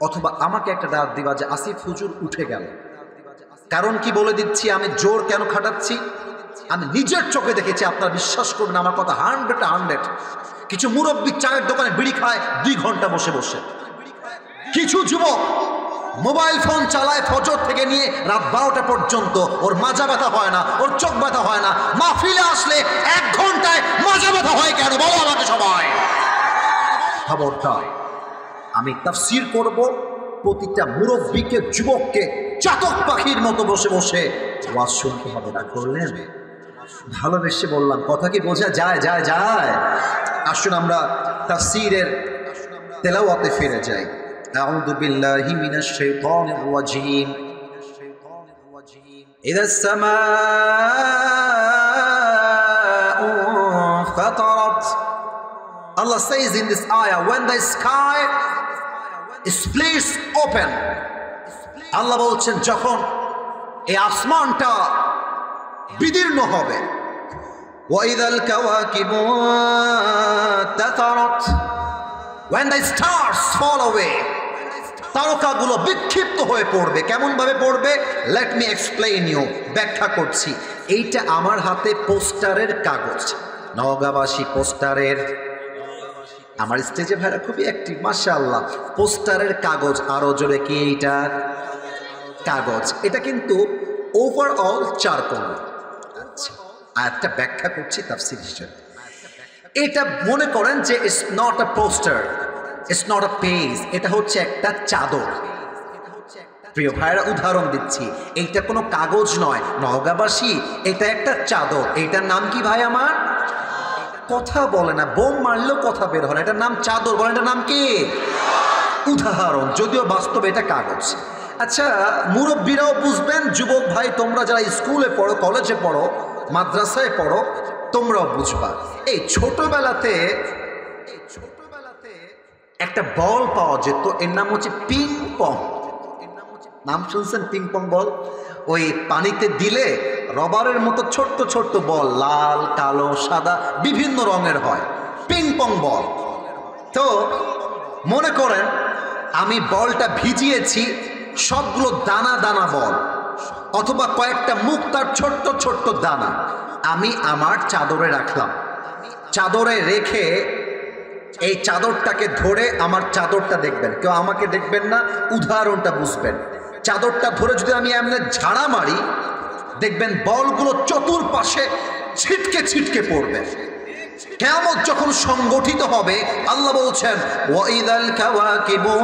অথবা আমাকে একটা ডাক দিবা যে আসিফ হুজুর উঠে গেল। কারণ কি বলে দিচ্ছি, আমি জোর কেন খাটাচ্ছি, আমি নিজের চোখে দেখেছি। আপনারা বিশ্বাস করবেন আমার কথা, 100 কিছু মুরব্বী চায়ের দোকানে বিড়ি খায় 2 ঘন্টা বসে বসে। কিছু যুবক মোবাইল ফোন চালায় ফজর থেকে নিয়ে রাত 12টা পর্যন্ত। ওর মাজা ব্যথা হয় না, ওর চোখ ব্যথা হয় না। মাহফিলে আসলে 1 ঘন্টায় মাজা ব্যথা হয় কেন, বলো আমাকে সবাই। খবরদার, আমি তাফসীর করব। প্রতিটা মুরব্বীকে, যুবককে চাতক পাখির মতো বসে বসে ওয়াজ শুনতে হবে। না করলেন? ভালোবেসে বললাম, কথা কি বোঝা যায়? যায় যায়। আসুন আমরা তাফসীরের তেলাওয়াতে ফিরে যাই। আউযু বিল্লাহি মিনাশ শাইতানির রাজীম। ইযাস সামাউ ফাতারাত। Allah says in this ayah, when the sky splits open, আল্লাহ বলছেন যখন এই আসমানটা বিদীর্ণ হবে। وَإِذَا الْكَوَاكِبُ انتَثَرَتْ, when the stars fall away, তারকাগুলো বিক্ষিপ্ত হয়ে পড়বে। কেমন ভাবে পড়বে? লেট মি এক্সপ্লেইন ইউ, ব্যাখ্যা করছি। এইটা আমার হাতে পোস্টারের কাগজ, নওগাঁবাসী পোস্টারের। আমার স্টেজে ভাইরা খুবই অ্যাক্টিভ, মাশাআল্লাহ। পোস্টারের কাগজ, আরো জোরে কি এইটা কাগজ। এটা কিন্তু ওভারঅল 4 কোণ। আচ্ছা, আয়াতটা ব্যাখ্যা করছি তাফসীর হিসেবে। এটা মনে করেন যে it's not a poster, it's not a page, এটা হচ্ছে একটা চাদর। প্রিয় ভাইরা, উদাহরণ দিচ্ছি, এইটা কোনো কাগজ নয় নওগাঁবাসী, এটা একটা চাদর। এইটার নাম কি ভাই আমার? কথা বলে না, বোম মারলেও কথা বের হয় না। এটার নাম চাদর। বলেন এটার নাম কি? উদাহরণ, যদিও বাস্তবে এটা কাগজ। আচ্ছা, মুরব্বীরাও বুঝবেন, যুবক ভাই তোমরা যারা স্কুলে পড়ো, কলেজে পড়ো, মাদ্রাসায় পড়ো, তোমরাও বুঝবা। এই ছোটবেলাতে একটা বল পাওয়া যেত, এর নাম হচ্ছে পিং পং। নাম শুনছেন? Ping pong ball. ওই পানিতে দিলে রবারের মতো ছোট্ট ছোট্ট বল, লাল, কালো, সাদা, বিভিন্ন রঙের হয়, পিং পং বল। তো মনে করেন আমি বলটা ভিজিয়েছি, সবগুলো দানা দানা বল, অথবা কয়েকটা মুক্তার ছোট্ট ছোট্ট দানা আমি আমার চাদরে রাখলাম। চাদরে রেখে এই চাদরটাকে ধরে, আমার চাদরটা দেখবেন, কেউ আমাকে দেখবেন না, উদাহরণটা বুঝবেন। চাদরটা ধরে যদি আমি এমনি ঝাড়া মারি, দেখবেন বলগুলো চতুর্পাশে ছিটকে ছিটকে পড়বে। কিয়ামত যখন সংগঠিত হবে, আল্লাহ বলছেন ওয়াইদাল কাওয়াকিবু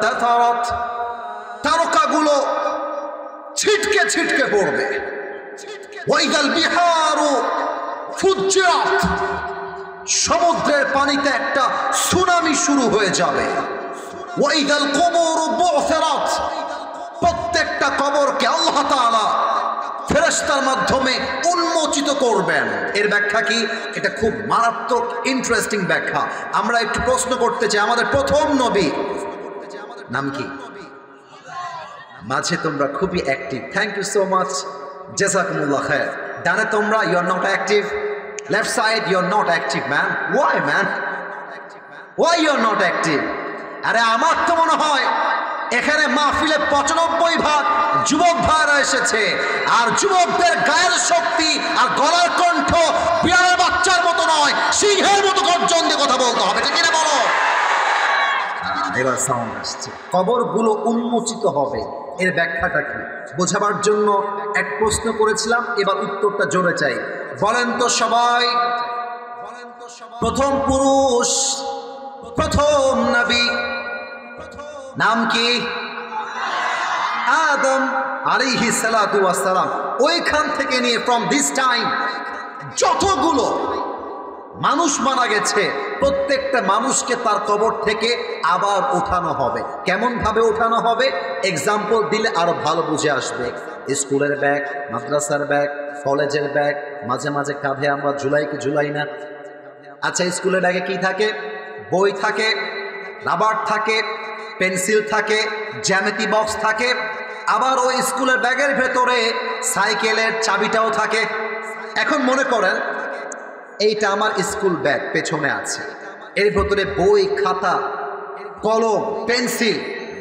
তাতারাত, তারকাগুলো ছিটকে ছিটকে পড়বে। ওয়াইদাল বিহারু ফুজ্জিরাত, সমুদ্রের পানিতে একটা সুনামি শুরু হয়ে যাবে। ওয়াইদাল কুবুরু বু'থিরাত, প্রত্যেকটা কবরকে আল্লাহ তাআলা ফেরেশতার মাধ্যমে উন্মোচিত করবেন। এর ব্যাখ্যা কি? এটা খুব মারাত্মক ইন্টারেস্টিং ব্যাখ্যা। আমরা একটু প্রশ্ন করতে চাই, আমাদের প্রথম নবী নাম কি? মাঝে তোমরা খুবই active, thank you so much, জাযাকুমুল্লাহ খায়র। ডানে তোমরা, you are not active. Left side, you are not active man. Why man? Why you are not active? আরে আমার তো মনে হয় এখানে মাহফিলে 95% যুবক ভাইরা এসেছে, আর যুবকদের গায়ের শক্তি আর গলার কণ্ঠ বিড়ালের বাচ্চার মতো নয়, সিংহের মতো গর্জন দিয়ে কথা বলতে হবে, ঠিক কিনা বলো? এবার সাউন্ড আসছে। কবরগুলো উন্মোচিত হবে, এর ব্যাখ্যাটা কি বোঝাবার জন্য এক প্রশ্ন করেছিলাম, এবার উত্তরটা জোরে চাই। বলেন তো সবাই, প্রথম পুরুষ, প্রথম নবী নাম কি? আদম আলাইহিস সালাতু ওয়াস সালাম, ওইখান থেকে নিয়ে ফ্রম দিস টাইম যতগুলো মানুষ মারা গেছে প্রত্যেকটা মানুষকে তার কবর থেকে আবার ওঠানো হবে। কেমন ভাবে ওঠানো হবে এক্সাম্পল দিলে আরো ভালো বুঝে আসবে। স্কুলের ব্যাগ, মাদ্রাসার ব্যাগ, কলেজের ব্যাগ, মাঝে মাঝে কাঁধে আমরা ঝুলাই না? আচ্ছা, স্কুলের ব্যাগে কি থাকে? বই থাকে, রাবার থাকে, পেন্সিল থাকে, জ্যামিতি বক্স থাকে, আবার ওই স্কুলের ব্যাগের ভেতরে সাইকেলের চাবিটাও থাকে। এখন মনে করেন এইটা আমার স্কুল ব্যাগ, পেছনে আছে, এর ভেতরে বই, খাতা, কলম, পেন্সিল,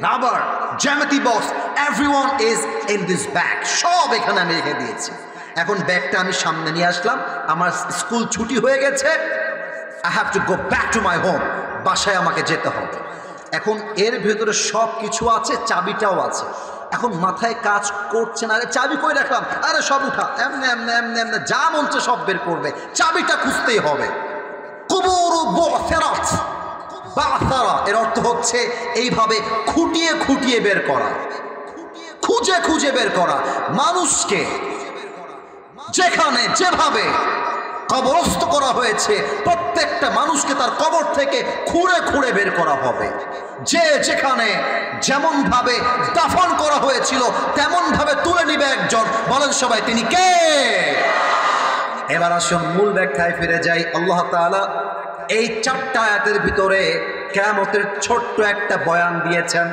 রাবার, জ্যামিতি box, everyone is in this bag, সব এখানে আমি রেখে দিয়েছি। এখন ব্যাগটা আমি সামনে নিয়ে আসলাম, আমার স্কুল ছুটি হয়ে গেছে, I have to go back to my home, বাসায় আমাকে যেতে হবে। এখন এর ভেতরে সব কিছু আছে, চাবিটাও আছে। এখন মাথায় কাজ করছে না, আরে চাবি কই রাখলাম, আরে সব উঠা, এমনি এমনি এমনি এমনি যা মঞ্চে সব বের করবে, চাবিটা খুঁজতেই হবে। এর অর্থ হচ্ছে এইভাবে খুঁটিয়ে খুঁটিয়ে বের করা, খুঁজে খুঁজে বের করা। মানুষকে যেখানে যেভাবে কবরস্থ করা হয়েছে প্রত্যেকটা মানুষকে তার কবর থেকে খুঁড়ে খুঁড়ে বের করা হবে। যে যেখানে যেমন ভাবে দাফন করা হয়েছিল তেমন ভাবে তুলে নিবে একজন। বলেন সবাই, তিনি কে? এবার আসুন মূল ব্যাখ্যায় ফিরে যাই। আল্লাহ তাআলা এই 4টা আয়াতের ভিতরে কিয়ামতের ছোট্ট একটা বয়ান দিয়েছেন,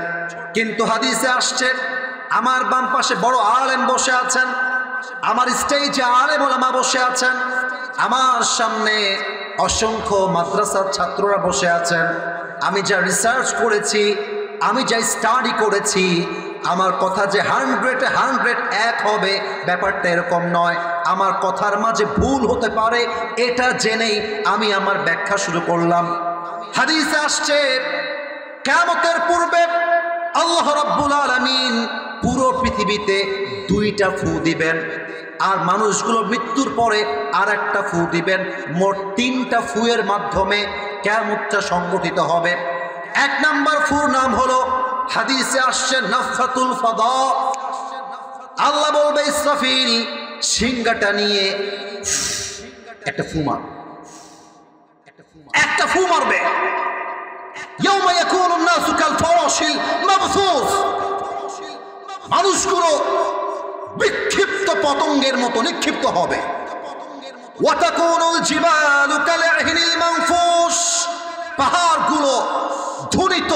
কিন্তু হাদিসে আসছে আমার বাম পাশে বড় আলেম বসে আছেন, আমার স্টেজে আলেম ওলামা বসে আছেন, আমার সামনে অসংখ্য মাদ্রাসার ছাত্ররা বসে আছেন। আমি যা রিসার্চ করেছি, আমি যা স্টাডি করেছি, আমার কথা যে 100 এক হবে ব্যাপারটা এরকম নয়। আমার কথার মাঝে ভুল হতে পারে, এটা জেনেই আমি আমার ব্যাখ্যা শুরু করলাম। হাদিসে আসছে কিয়ামতের পূর্বে আল্লাহ রাব্বুল আলামিন পুরো পৃথিবীতে 2টা ফু দিবেন, আর মানুষগুলো মৃত্যুর পরে আর একটা ফু দিবেন। মোট 3টা ফুয়ের মাধ্যমে কিয়ামতটা সংগঠিত হবে। 1 নাম্বার ফুর নাম হলো, হাদিসে আসছে নাফখাতুল ফাদা। আল্লাহ বলবে ইসরাফিল সিংহাটা নিয়ে একটা ফু মার, একটা ফু মারবে। ইয়াউমা ইয়াকুনুন নাসু কাল ফারাশিল মাবসুস, মানুষগুলো বিক্ষিপ্ত পতঙ্গের মতো নিক্ষিপ্ত হবে। ওয়াতাকুনুল জিবালু কালআহনিল মানফুস, পাহাড়গুলো ধুনিত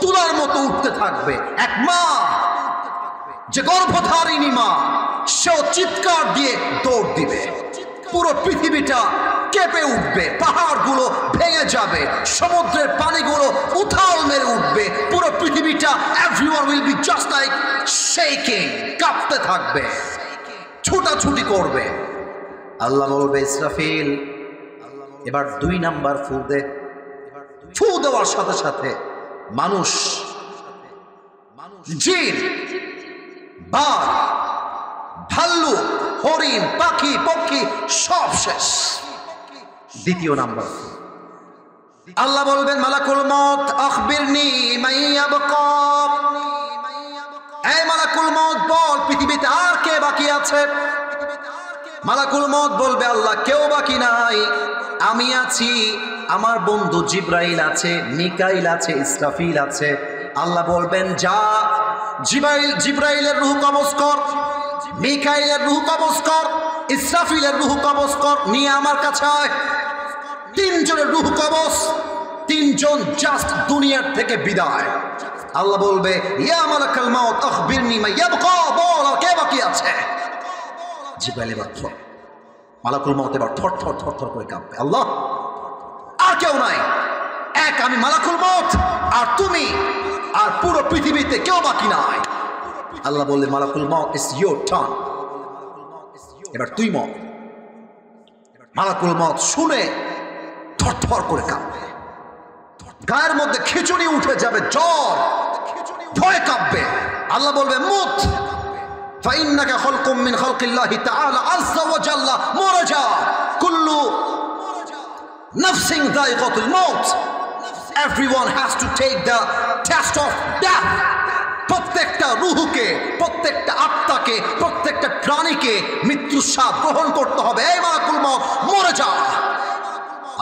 তুলার মতো উঠতে থাকবে। এক মা যে গর্ভধারিণী মা, সেও চিৎকার দিয়ে দৌড় দিবে। পুরো পৃথিবীটা কেঁপে উঠবে, পাহাড়গুলো ভেঙে যাবে, সমুদ্রের পানিগুলো উথাল মেরে উঠবে। পুরো পৃথিবীটা everyone will be just like shaking, কাঁপতে থাকবে, ছুটাছুটি করবে। আল্লাহ বলবে ইসরাফিল এবার 2 নাম্বার ফু দে। ফু দেওয়ার সাথে সাথে মানুষ, জিন, বাঘ, ভাল্লুক, হরিণ, পাখি, পক্ষী সব শেষ। 2য় নাম্বার আল্লাহ বলবেন মালাকুল মউত আখবিরনি মান ইয়াবকা। এই মালাকুল মউত বল পৃথিবীতে আর কে বাকি আছে? মালাকুল মউত বলবে আল্লাহ কেউ বাকি নাই, আমি আছি, আমার বন্ধু জিব্রাইল আছে, মিকাইল আছে, ইসরাফিল আছে। আল্লাহ বলবেন যা জিব্রাইলের রূহ কবজ কর, মিকাইলের রূহ কবজ কর, ইসরাফিলের রূহ কবজ কর, নিয়ে আমার কাছে আয়। 3 জনের রূহ কবজ, 3 জন জাস্ট দুনিয়ার থেকে বিদায়। আল্লাহ বলবে ইয়া মালাকুল মউত আখবিরনি মা ইয়াবকা, বল কে বাকি আছে? জিব্রাইল এবার মালাকুল মউত এবার থর থর থর থর করে কাঁপবে। আল্লাহ আর কেউ নাই, এক আমি মালাকুল মউত আর তুমি, আর পুরো পৃথিবীতে কেউ বাকি নাই। আল্লাহ বললেন মালাকুল মউত ইটস ইওর টার্ন, এবার তুই মর। মালাকুল মউত শুনে থর থর করে কাঁপবে, গায়ের মধ্যে খিচুড়ি উঠে যাবে, জ্বর, ভয় কাঁপবে। আল্লাহ বলবে মুত ফাইন্নাকা খালকুম মিন খালকিল্লাহি তাআলা আযজা ওয়া জাল্লা, মরে যা। কুল্লু নাফসিন যায়িকাতুল মাউত, everyone has to take the test of death। প্রত্যেকটা রুহকে, প্রত্যেকটা আত্মাকে, প্রত্যেকটা প্রাণীকে মৃত্যুর স্বাদ গ্রহণ করতে হবে। এই মালাকুল মউত, মরে যা।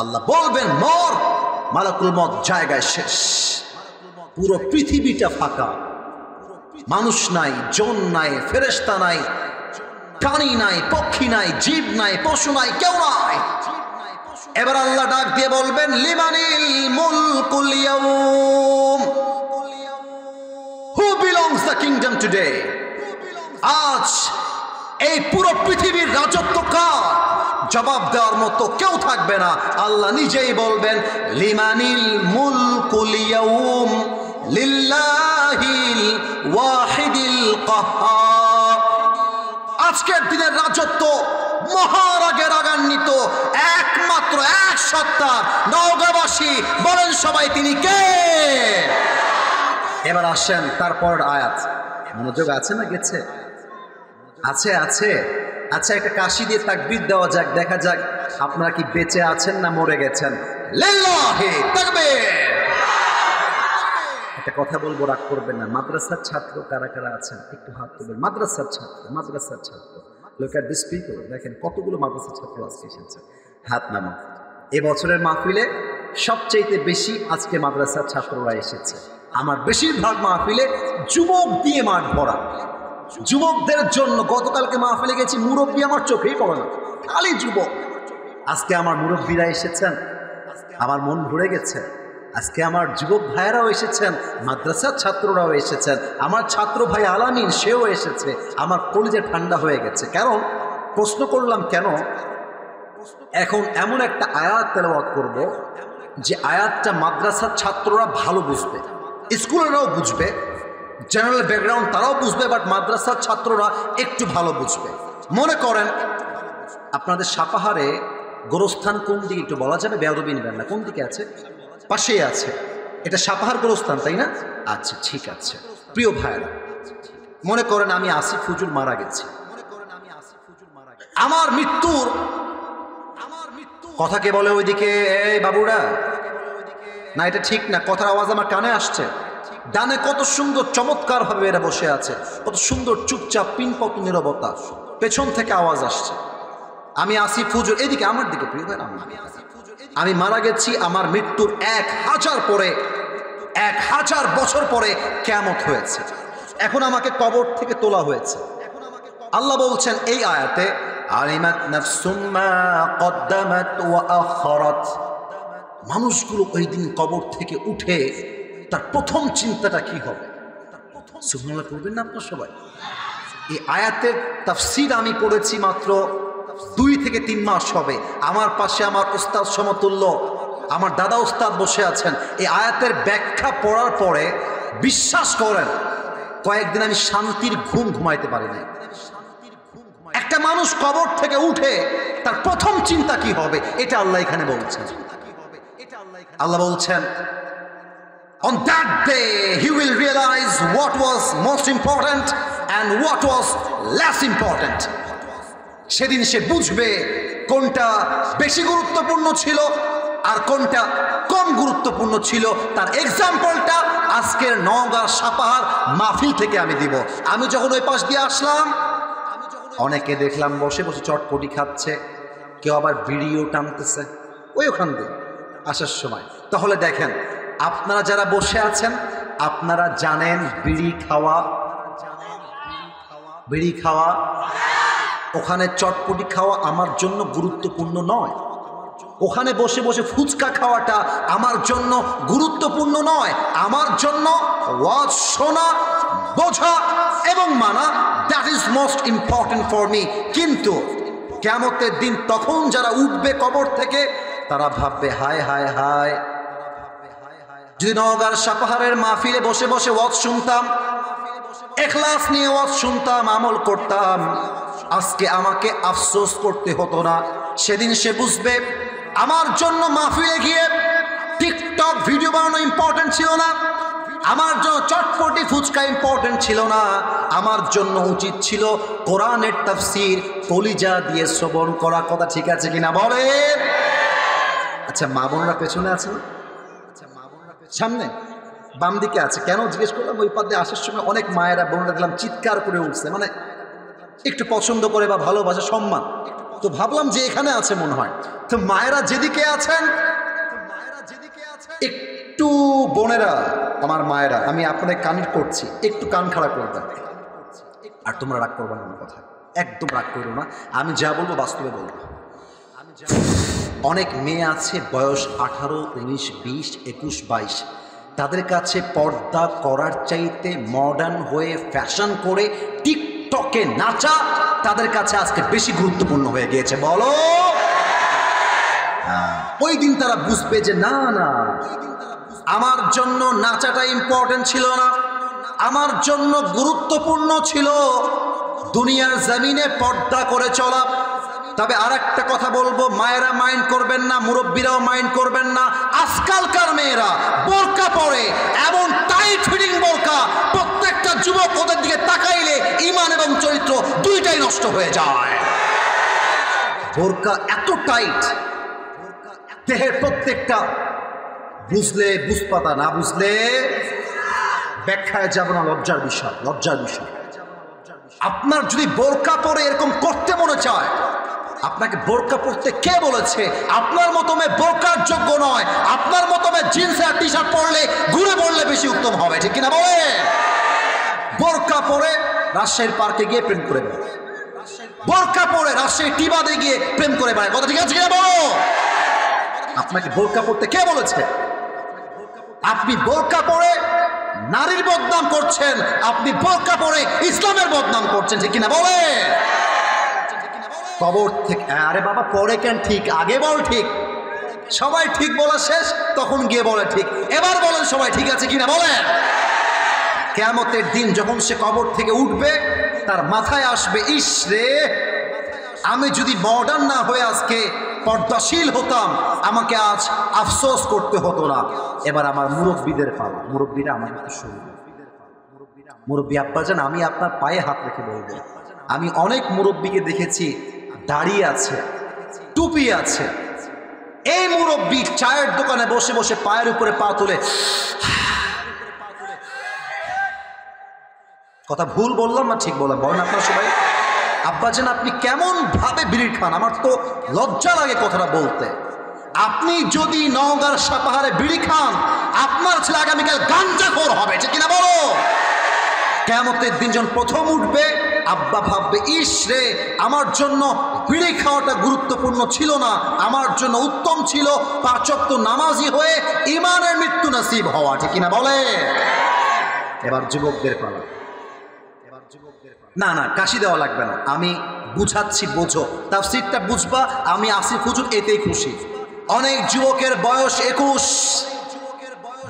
আল্লাহ বলবেন মর, মালাকুল মউত জায়গায় শেষ। পুরো পৃথিবীটা ফাঁকা, মানুষ নাই, জন নাই, ফেরেশতা নাই, প্রাণী নাই, পক্ষী নাই, জীব নাই, পশু নাই, কেউ নাই। এবার আল্লাহ ডাক দিয়ে বলবেন লিমানিল মুলকুল ইয়াউম, who belongs the kingdom today. আজ এই পুরো পৃথিবীর রাজত্ব কার? জবাব দেওয়ার মতো কেউ থাকবে না। আল্লাহ নিজেই বলবেন লিমানিল মুলকুল ইয়াউম লিল্লাহিল ওয়াহিদিল কাহ্হার। আজকের দিনের রাজত্ব মহারাগে রাগান্বিত একমাত্র এক সত্তার। নওগাঁবাসী বলেন সবাই তিনি কে? এবার আসেন তারপর আয়াত। মনোযোগ আছে না গেছে? আছে আছে। আচ্ছা, একটা কাশি দিয়ে তাকবীর দেওয়া যাক, দেখা যাক আপনারা কি বেঁচে আছেন না মরে গেছেন। লিল্লাহি তাকবীর। একটা কথা বলবো, রাগ করবেন না। মাদ্রাসার ছাত্র কারা কারা আছেন একটু হাত তুলবেন। মাদ্রাসার ছাত্র, মাদ্রাসার ছাত্র। লোক এট দিস পিপল, দেখেন কতগুলো মাদ্রাসার ছাত্র আজকে এসেছে। হাত নামান। এবছরের মাহফিলে সবচেয়ে বেশি আজকে মাদ্রাসার ছাত্ররা এসেছে। আমার বেশিরভাগ মাহফিলে যুবক দিয়ে মাঠ ভরা। যুবকদের জন্য গতকালকে মাহফিলে গেছি, মুরব্বী আমার চোখেই পড়ে না, খালি যুবক। আজকে আমার মুরব্বীরা এসেছেন, আমার মন ভরে গেছে। আজকে আমার যুবক ভাইয়েরাও এসেছেন, মাদ্রাসার ছাত্ররাও এসেছেন, আমার ছাত্র ভাই আলামিন সেও এসেছে। আমার কলিজা ঠান্ডা হয়ে গেছে। কারণ প্রশ্ন করলাম কেন, এখন এমন একটা আয়াত তেলাওয়াত করব যে আয়াতটা মাদ্রাসার ছাত্ররা ভালো বুঝবে, স্কুলেরাও বুঝবে, জেনারেল ব্যাকগ্রাউন্ড তারাও বুঝবে, বাট মাদ্রাসার ছাত্ররা একটু ভালো বুঝবে। মনে করেন আপনাদের সাপাহারে গোরস্থান কোন দিকে একটু বলা যাবে? বেয়াদবি নেবেন না, কোন দিকে আছে? পাশেই আছে। এটা সাপাহার গোরস্থান, তাই না? আচ্ছা, ঠিক আছে। প্রিয় ভাইরা, মনে করেন আমি আসিফ হুজুর মারা গেছি। আমার মৃত্যুর কথা কে বলে ওইদিকে? এই বাবুরা, না এটা ঠিক না। কথার আওয়াজ আমার কানে আসছে। ডানে কত সুন্দর চমৎকার ভাবে এরা বসে আছে, কত সুন্দর চুপচাপ পিনপত নীরবতা। পেছন থেকে আওয়াজ আসছে। আমি আসিফ হুজুর, এদিকে আমার দিকে। প্রিয় ভাই, আমি মারা গেছি। আমার মৃত্যুর 1000 পরে, 1000 বছর পরে কিয়ামত হয়েছে। এখন আমাকে কবর থেকে তোলা হয়েছে। আল্লাহ বলছেন এই আয়াতে, আলিমাত নাফসুম মা কদ্দামাত ওয়া আখারাত। মানুষগুলো ওই দিন কবর থেকে উঠে তার প্রথম চিন্তাটা কি হবে? সুবহানাল্লাহ পড়বেন না আপনারা সবাই? এই আয়াতের তাফসীর আমি পড়েছি মাত্র 2 থেকে 3 মাস হবে। আমার পাশে আমার উস্তাদ সমতুল্য আমার দাদা উস্তাদ বসে আছেন। এই আয়াতের ব্যাখ্যা পড়ার পরে বিশ্বাস করেন কয়েকদিন আমি শান্তির ঘুম ঘুমাইতে পারি নাই। একটা মানুষ কবর থেকে উঠে তার প্রথম চিন্তা কি হবে, এটা আল্লাহ এখানে বলছেন। আল্লাহ বলছেন, on that day he will realize what was most important and what was less important. সেদিন সে বুঝবে কোনটা বেশি গুরুত্বপূর্ণ ছিল আর কোনটা কম গুরুত্বপূর্ণ ছিল। তার এক্সাম্পলটা আজকের নওগাঁ সাপাহার মাহফিল থেকে আমি দিব। আমি যখন ওই পাশ দিয়ে আসলাম, অনেকে দেখলাম বসে বসে চটপটি খাচ্ছে, কেউ আবার বিড়িও টানতেছে ওই ওখান দিয়ে আসার সময়। তাহলে দেখেন, আপনারা যারা বসে আছেন আপনারা জানেন বিড়ি খাওয়া, ওখানে চটপটি খাওয়া আমার জন্য গুরুত্বপূর্ণ নয়। ওখানে বসে বসে ফুচকা খাওয়াটা আমার জন্য গুরুত্বপূর্ণ নয়। আমার জন্য ওয়াজ শোনা, বোঝা এবং মানা, that is most important for me. কিন্তু কিয়ামতের দিন তখন যারা উঠবে কবর থেকে তারা ভাববে, হায় হায় হায়, যদি নওগাঁর সাপাহারের মাহফিলে বসে বসে ওয়াজ শুনতাম, ইখলাস নিয়ে ওয়াজ শুনতাম, আমল করতাম, আজকে আমাকে আফসোস করতে হতো না। সেদিন সে বুঝবে আমার জন্য মাহফিলে গিয়ে টিকটক ভিডিও বানানো ইম্পর্টেন্ট ছিল না, আমার জন্য চটপটি ফুচকা ইম্পর্টেন্ট ছিল না। আমার জন্য উচিত ছিল কোরআনের তাফসীর কলিজা দিয়ে শ্রবণ করা। কথা ঠিক আছে কিনা বলেন? আচ্ছা, মা বোনরা পেছনে আছে না? সামনে বাম দিকে আছে। কেন জিজ্ঞেস করলাম, ওই পাশে আসার সময় অনেক মায়েরা বোনরা দিলাম চিৎকার করে উঠছে, মানে একটু পছন্দ করে বা ভালোবাসা সম্মান। তো ভাবলাম যে এখানে আছে মনে হয়। তো মায়েরা যেদিকে আছেন একটু, বোনেরা আমার মায়েরা, আমি আপনাদের কানেক্ট করছি, একটু কান খাড়া করবেন। আর তোমরা রাগ করবে না আমার কথা, একদম রাগ করো না, আমি যা বলবো বাস্তবে বলবো। অনেক মেয়ে আছে বয়স 18, 19, 20, 21, 22, তাদের কাছে পর্দা করার চাইতে মডার্ন হয়ে ফ্যাশন করে টিকটকে নাচা তাদের কাছে আজকে বেশি গুরুত্বপূর্ণ হয়ে গিয়েছে। বলো, ওই দিন তারা বুঝবে যে না না, আমার জন্য নাচাটা ইম্পর্টেন্ট ছিল না, আমার জন্য গুরুত্বপূর্ণ ছিল দুনিয়ার জমিনে পর্দা করে চলা। তবে আর একটা কথা বলবো, মায়েরা মাইন্ড করবেন না, মুরব্বীরাও মাইন্ড করবেন না, আজকালকার মেয়েরা বোরকা পরে, এমন টাইট ফিটিং বোরকা, প্রত্যেকটা যুবক ওদের দিকে তাকাইলে ঈমান এবং চরিত্র দুইটাই নষ্ট হয়ে যায়। বোরকা এত টাইট, দেহের প্রত্যেকটা, বুঝলে বুঝপাতা, না বুঝলে ব্যাখ্যায় যাব না, লজ্জার বিষয়, লজ্জার বিষয়। আপনার যদি বোরকা পরে এরকম করতে মনে চায়, আপনাকে বোরকা পরতে কে বলেছে? আপনার মতো মেয়ে বোরকার যোগ্য নয়, আপনার মতো মেয়ে জিন্স আর টি শার্ট পরলে, ঘুরে পড়লে বেশি উত্তম হবে, ঠিক কিনা বলে? বোরকা পরে রাজশাহীর পার্কে গিয়ে প্রেম করে বেড়ায়, বোরকা পরে রাজশাহী টিবাদে গিয়ে প্রেম করে বেড়ায়, কথা ঠিক আছে কিনা বলো? আপনাকে বোরকা পরতে কে বলেছে? আপনি বোরকা পরে নারীর বদনাম করছেন, আপনি বোরকা পরে ইসলামের বদনাম করছেন, ঠিক কিনা বলে? কবর থেকে, আরে বাবা পরে কেন, ঠিক আগে বল, ঠিক সবাই ঠিক বলা শেষ, তখন গিয়ে বলে ঠিক। এবার বলেন সবাই ঠিক আছে কিনা বলেন। কিয়ামতের দিন যখন সে কবর থেকে উঠবে, তার মাথায় আসবে, ইস রে, আমি যদি মডার্ন না হয়ে আজকে পর্দাশীল হতাম, আমাকে আজ আফসোস করতে হতো না। এবার আমার মুরব্বীদের পালা, মুরব্বীরা আমার কথা শুনবে। মুরব্বী আব্বাজান, আমি আপনার পায়ে হাত রেখে বলবো, আমি অনেক মুরব্বীকে দেখেছি দাড়ি আছে, টুপি আছে, এই মুরব্বী চায়ের দোকানে বসে বসে পায়ের উপরে পা তুলে, কথা ভুল বললাম না ঠিক বললাম? বলেন আপনারা সবাই। আব্বাজান আপনি কেমন ভাবে বিড়ি খান, আমার তো লজ্জা লাগে কথাটা বলতে। আপনি যদি নওগাঁর সাপাহারে বিড়ি খান, আপনার ছেলে আগামীকাল গাঞ্জাখোর হবে, ঠিক কিনা বলো? কিয়ামতের দিন যখন প্রথম উঠবে, আব্বা ভাববে, ইস রে, আমার জন্য বিড়ি খাওয়াটা গুরুত্বপূর্ণ ছিল না, আমার জন্য উত্তম ছিল 5 ওয়াক্ত নামাজি হয়ে ঈমানের মৃত্যু নসিব হওয়া, ঠিক কিনা বলে? এবার যুবকদের পালা। না না, কাশি দেওয়া লাগবে না, আমি বুঝাচ্ছি, বোঝো, তাফসীরটা বুঝবা, আমি আসিফ হুজুর এতেই খুশি। অনেক যুবকের বয়স 21,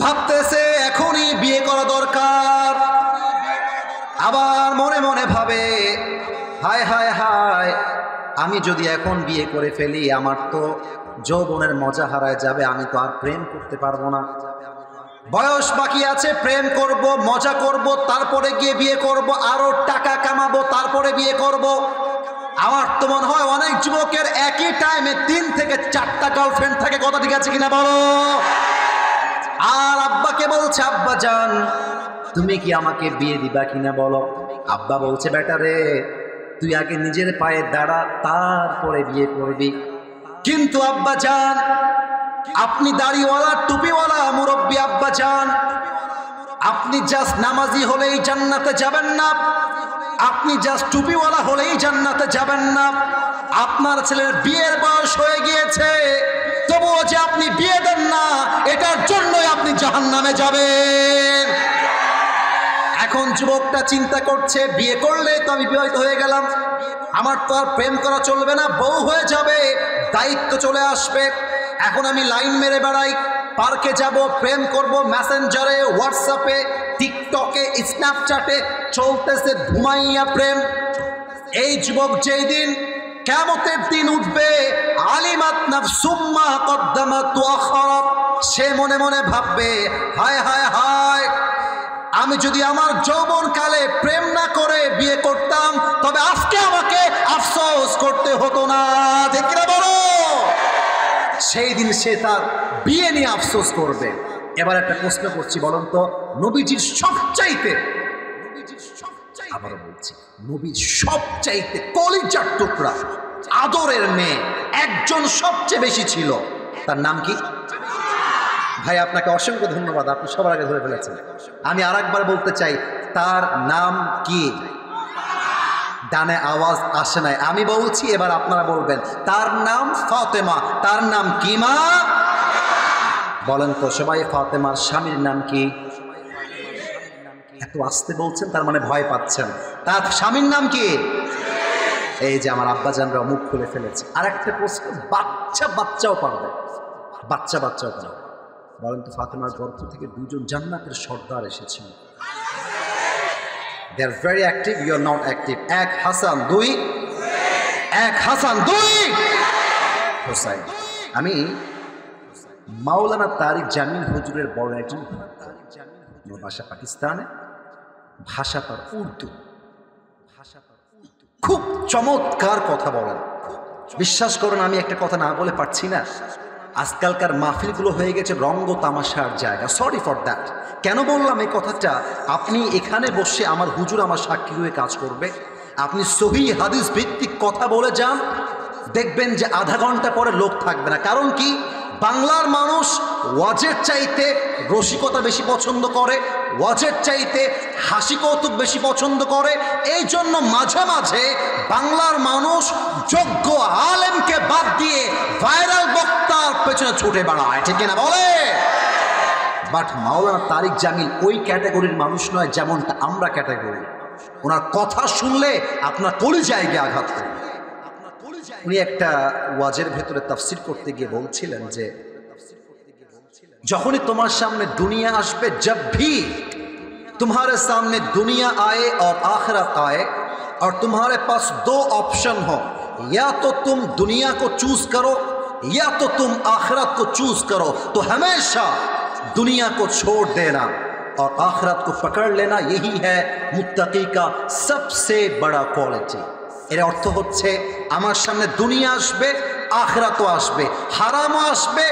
ভাবতেছে এখনই বিয়ে করা দরকার, আবার মনে মনে ভাবে, হায় হায় হায়, আমি যদি এখন বিয়ে করে ফেলি আমার তো যৌবনের মজা হারায় যাবে, আমি তো আর প্রেম করতে পারবো না, বয়স বাকি আছে, প্রেম করব, মজা করব, তারপরে গিয়ে বিয়ে করব, আরো টাকা কামাবো, তারপরে বিয়ে করব। আমার তো মনে হয় অনেক যুবকের একই টাইমে 3 থেকে 4টা গার্লফ্রেন্ড থাকে, কথা ঠিক আছে কিনা বলো? আর আব্বাকে বলছে, আব্বা জান তুমি কি আমাকে বিয়ে দিবা কিনা বলো? আব্বা বলছে, বেটা রে, তুই আগে নিজের পায়ে দাঁড়া, তারপরে বিয়ে করবি। কিন্তু আব্বা জান, আপনি দাড়িওয়ালা টুপিওয়ালা মুরব্বী আব্বা জান, আপনি জাস্ট নামাজি হলেই জান্নাতে যাবেন না, আপনি জাস্ট টুপিওয়ালা হলেই জান্নাতে যাবেন না, আপনার ছেলের বিয়ের বয়স হয়ে গিয়েছে, তবুও যে আপনি বিয়ে দেন না, এটার জন্যই আপনি জাহান্নামে যাবেন। এখন যুবকটা চিন্তা করছে, বিয়ে করলে তো আমি বিবাহিত হয়ে গেলাম, আমার তো আর প্রেম করা চলবে না, বউ হয়ে যাবে, দায়িত্ব চলে আসবে, এখন আমি লাইন মেরে বেড়াই, পার্কে যাব, প্রেম করব, মেসেঞ্জারে, হোয়াটসঅ্যাপে, টিকটকে, স্ন্যাপচ্যাটে চলতেছে ঘুমাইয়া প্রেম। এই যুবক যেই দিন কিয়ামতের দিন উঠবে, আলিমাত নাফসুম মা কদ্দামাত ওয়া আখারাত, সে মনে মনে ভাববে, হায় হায় হায়, আমি যদি আমার যৌবনকালে প্রেম না করে বিয়ে করতাম, তবে আজকে আমাকে আফসোস করতে হতো না, ঠিক না বলো? সেই দিন সে তার বিয়ে নিয়ে আফসোস করবে। এবার একটা প্রশ্ন করছি, বলুন তো, নবীজির সবচাইতে, আবারও বলছি, নবীর সবচাইতে কলিজার টুকরা আদরের মেয়ে একজন সবচেয়ে বেশি ছিল, তার নাম কি? ভাই আপনাকে অসংখ্য ধন্যবাদ, আপনি সবার আগে ধরে ফেলেছেন। আমি আর একবার বলতে চাই, তার নাম কি? ডানে আওয়াজ আসে নাই, আমি বলছি, এবার আপনারা বলবেন। তার নাম ফাতেমা। তার নাম কি মা? বলেন তো সবাই, ফাতেমার স্বামীর নাম কি? এত আস্তে বলছেন, তার মানে ভয় পাচ্ছেন। তার স্বামীর নাম কি? এই যে আমার আব্বাজানরা মুখ খুলে ফেলেছে। আর একটা প্রশ্ন, বাচ্চাও পারবে, বাচ্চাও পারবে। বলেন তো, ফাতেমার গর্ভ থেকে দুজন জান্নাতের সর্দার এসেছিল। They are very active, you are not active. এক হাসান, দুই হোসাইন। আমি মাওলানা তারিক জামিল হুজুরের বড় একজন ভক্ত। ভাষা পাকিস্তানে, ভাষা তার উর্দু। খুব চমৎকার কথা বলেন। বিশ্বাস করুন, আমি একটা কথা না বলে পারছি না। আজকালকার মাহফিলগুলো হয়ে গেছে রঙ্গ তামাশার জায়গা। Sorry for that. কেন বললাম এই কথাটা? আপনি এখানে বসে, আমার হুজুর আমার সাক্ষী হয়ে কাজ করবে, আপনি সহিহ হাদিস ভিত্তিক কথা বলে যান, দেখবেন যে আধা ঘন্টা পরে লোক থাকবে না। কারণ কি? বাংলার মানুষ ওয়াজের চাইতে রসিকতা বেশি পছন্দ করে, ওয়াজের চাইতে হাসি কৌতুক বেশি পছন্দ করে। এই জন্য মাঝে মাঝে বাংলার মানুষ যোগ্য আলেমকে বাদ দিয়ে ভাইরাল বক্তার পেছনে ছুটে বেড়ায়, ঠিক কিনা বলে? বাট মাওলানা তারিক জামিল ওই ক্যাটাগরির মানুষ নয় যেমনটা আমরা ক্যাটাগরি। ওনার কথা শুনলে আপনার কলিজায় গিয়ে আঘাত করবে। উনি একটা ওয়াজের ভেতরে তাফসির করতে গিয়ে বলছিলেন যে, যখনই তোমার সামনে দুনিয়া আসবে, जब भी तुम्हारे सामने दुनिया आए और आखिरत आए और तुम्हारे पास दो ऑप्शन हो, या तो तुम दुनिया को चूज करो या तो तुम आखिरत को चूज करो, तो हमेशा दुनिया को छोड़ देना और आखिरत को पकड़ लेना, यही है मुत्तकी का सबसे बड़ा क्वालिटी। এর অর্থ হচ্ছে, আমার সামনে দুনিয়া আসবে, আখিরাতও আসবে, হারামও আসবে,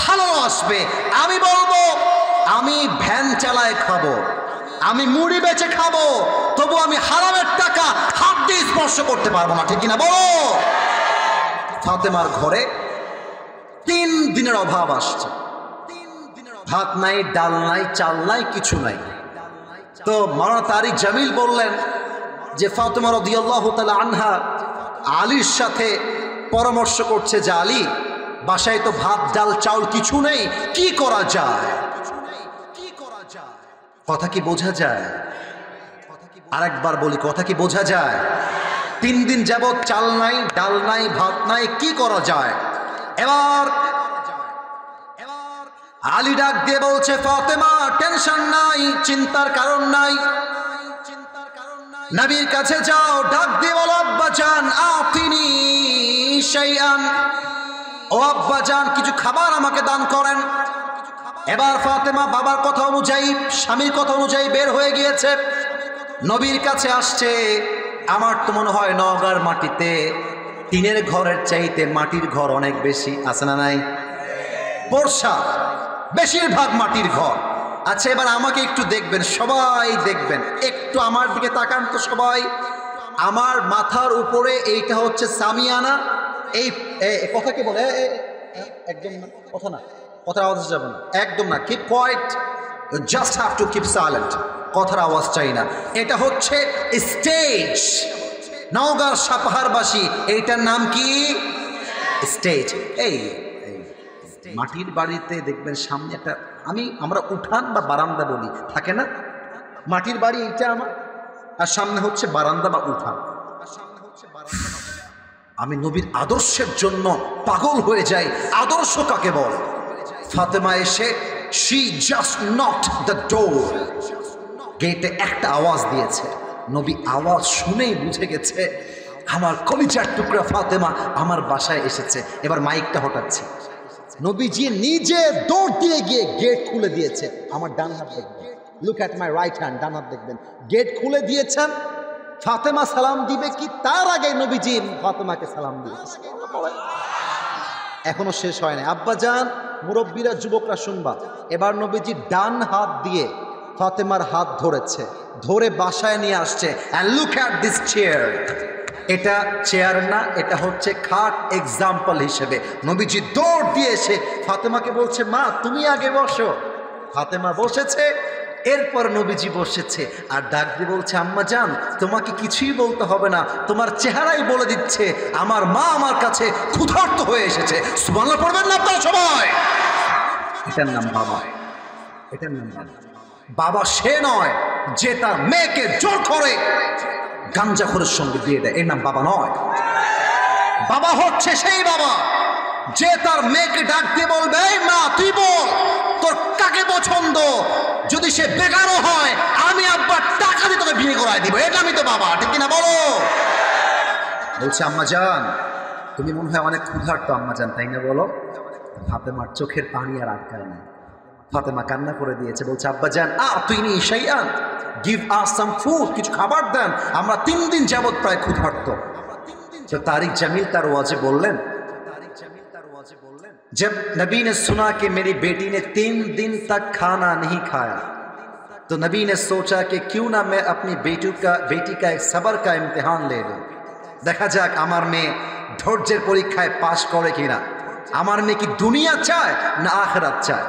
হালালও আসবে। আমি বলবো, আমি ভ্যান চালায় খাবো, আমি মুড়ি বেচে খাবো, তবু আমি হারামের টাকা হাত দিয়ে স্পর্শ করতে পারবো না, ঠিক কিনা বলো? ফাতেমার ঘরে 3 দিনের অভাব আসছে। ভাত নাই, ডাল নাই, চাল নাই, কিছু নাই। তো মাওলানা তারিক জামিল বললেন যে, ফাতেমা রাদিয়াল্লাহু তাআলা আনহা আলীর সাথে পরামর্শ করছে যে, আলী, বাসায় তো ভাত ডাল চাউল কিছু নেই, কি করা যায়? কথা কি বোঝা যায়? আরেকবার বলি, কথা কি বোঝা যায়? 3 দিন যাবৎ চাল নাই, ডাল নাই, ভাত নাই, কি করা যায়? এবার আলী ডাক দিয়ে বলছে, ফাতেমা, টেনশন নাই, চিন্তার কারণ নাই, নবীর কাছে যাও, ডাক দিয়ে বলো, আব্বাজান আতিনি শাইআন, ও আব্বাজান কিছু খাবার আমাকে দান করেন। এবার ফাতেমা বাবার কথা অনুযায়ী, স্বামীর কথা অনুযায়ী বের হয়ে গিয়েছে, নবীর কাছে আসছে। আমার তো মনে হয় নওগাঁর মাটিতে টিনের ঘরের চাইতে মাটির ঘর অনেক বেশি, আছে না নাই? বর্ষা বেশিরভাগ মাটির ঘর। আচ্ছা, এবার আমাকে একটু দেখবেন, সবাই দেখবেন, একটু আমার দিকে তাকান তো সবাই। আমার মাথার উপরে এইটা হচ্ছে সামিয়ানা। এই কথা কি বলে? একদম না, কথা না, কথার আওয়াজ যাবে না, একদম না, keep quiet, just have to keep silent, কথার আওয়াজ চাই না। এটা হচ্ছে স্টেজ। নওগাঁর সাপাহারবাসী, এইটার নাম কি? স্টেজ। এই মাটির বাড়িতে দেখবেন সামনে একটা, আমরা উঠান বা বারান্দা বলি, থাকে না? মাটির বাড়ি এইটা আমার, আর সামনে হচ্ছে বারান্দা বা উঠান। আমি নবীর আদর্শের জন্য পাগল হয়ে যাই। আদর্শ কাকে বলে? ফাতেমা এসে, she just knocked the door, গেটে একটা আওয়াজ দিয়েছে। নবী আওয়াজ শুনেই বুঝে গেছে আমার কলিজার টুকরা ফাতেমা আমার বাসায় এসেছে। এবার মাইকটা হটাচ্ছি। নবীজি নিজে দৌড় দিয়ে গিয়ে গেট খুলে দিয়েছে। আমার ডান হাত দেখবেন, look at my right hand, ডান হাত দেখবেন, গেট খুলে দিয়েছেন। ফাতেমা সালাম দিবে কি তার আগে নবীজি ফাতেমাকে সালাম দিয়েছে। এখনো শেষ হয় না। আব্বাজান, মুরব্বীরা, যুবকরা শুনবা, এবার নবীজি ডান হাত দিয়ে ফাতেমার হাত ধরেছে, ধরে বাসায় নিয়ে আসছে। And look at this chair. এটা চেয়ার না, এটা হচ্ছে খাট। এক্সাম্পল হিসেবে নবীজি দৌড় দিয়ে এসে ফাতেমাকে বলছে, মা তুমি আগে বসো। ফাতেমা বসেছে, এরপর নবীজি বসেছে আর ডাক দিয়ে বলছে, আম্মা জান তোমাকে কিছুই বলতে হবে না, তোমার চেহারাই বলে দিচ্ছে আমার মা আমার কাছে ক্ষুধার্ত হয়ে এসেছে। সুবহানাল্লাহ পড়বেন না আপনারা সবাই? এটার নাম বাবা। এটার নাম বাবা। বাবা সে নয় যে তার মেয়েকে জোর করে গাঞ্জাখোরের সঙ্গে দিয়ে দেয়, এর নাম বাবা নয়। বাবা হচ্ছে সেই বাবা যে তার মেয়েকে ডাক দিয়ে বলবে, এই মা তুই বল তোর কাকে পছন্দ, যদি সে বেকারও হয় আমি আব্বা টাকা দিয়ে তোকে বিয়ে করায় দিব, এটা আমি তো বাবা, ঠিক কিনা বলো? বলছে, আম্মা জান তুমি মনে হয় অনেক ক্ষুধার্ত আম্মা জান, তাই না বলো? ফাতেমার চোখের পানি আর আটকায় না, ফাতেমা কান্না করে দিয়েছে। বলছে, আব্বা জান তুই নি শাইআন, গিভ আস সাম ফুড, কিছু খাবার দেন, আমরা 3 দিন যাবত প্রায় ক্ষুধার্ত। তো तारिक जमील तार वाजे बोलें, जब नबी ने सुना कि मेरी बेटी ने 3 दिन तक खाना नहीं खाया, तो नबी ने सोचा कि क्यों ना मैं अपनी बेटी का एक सब्र का इम्तिहान ले लूं, देखा जाक आमार में धैर्येर परीक्षाय पास करे किना, आमार में की दुनिया चाय ना आखिरत चाय।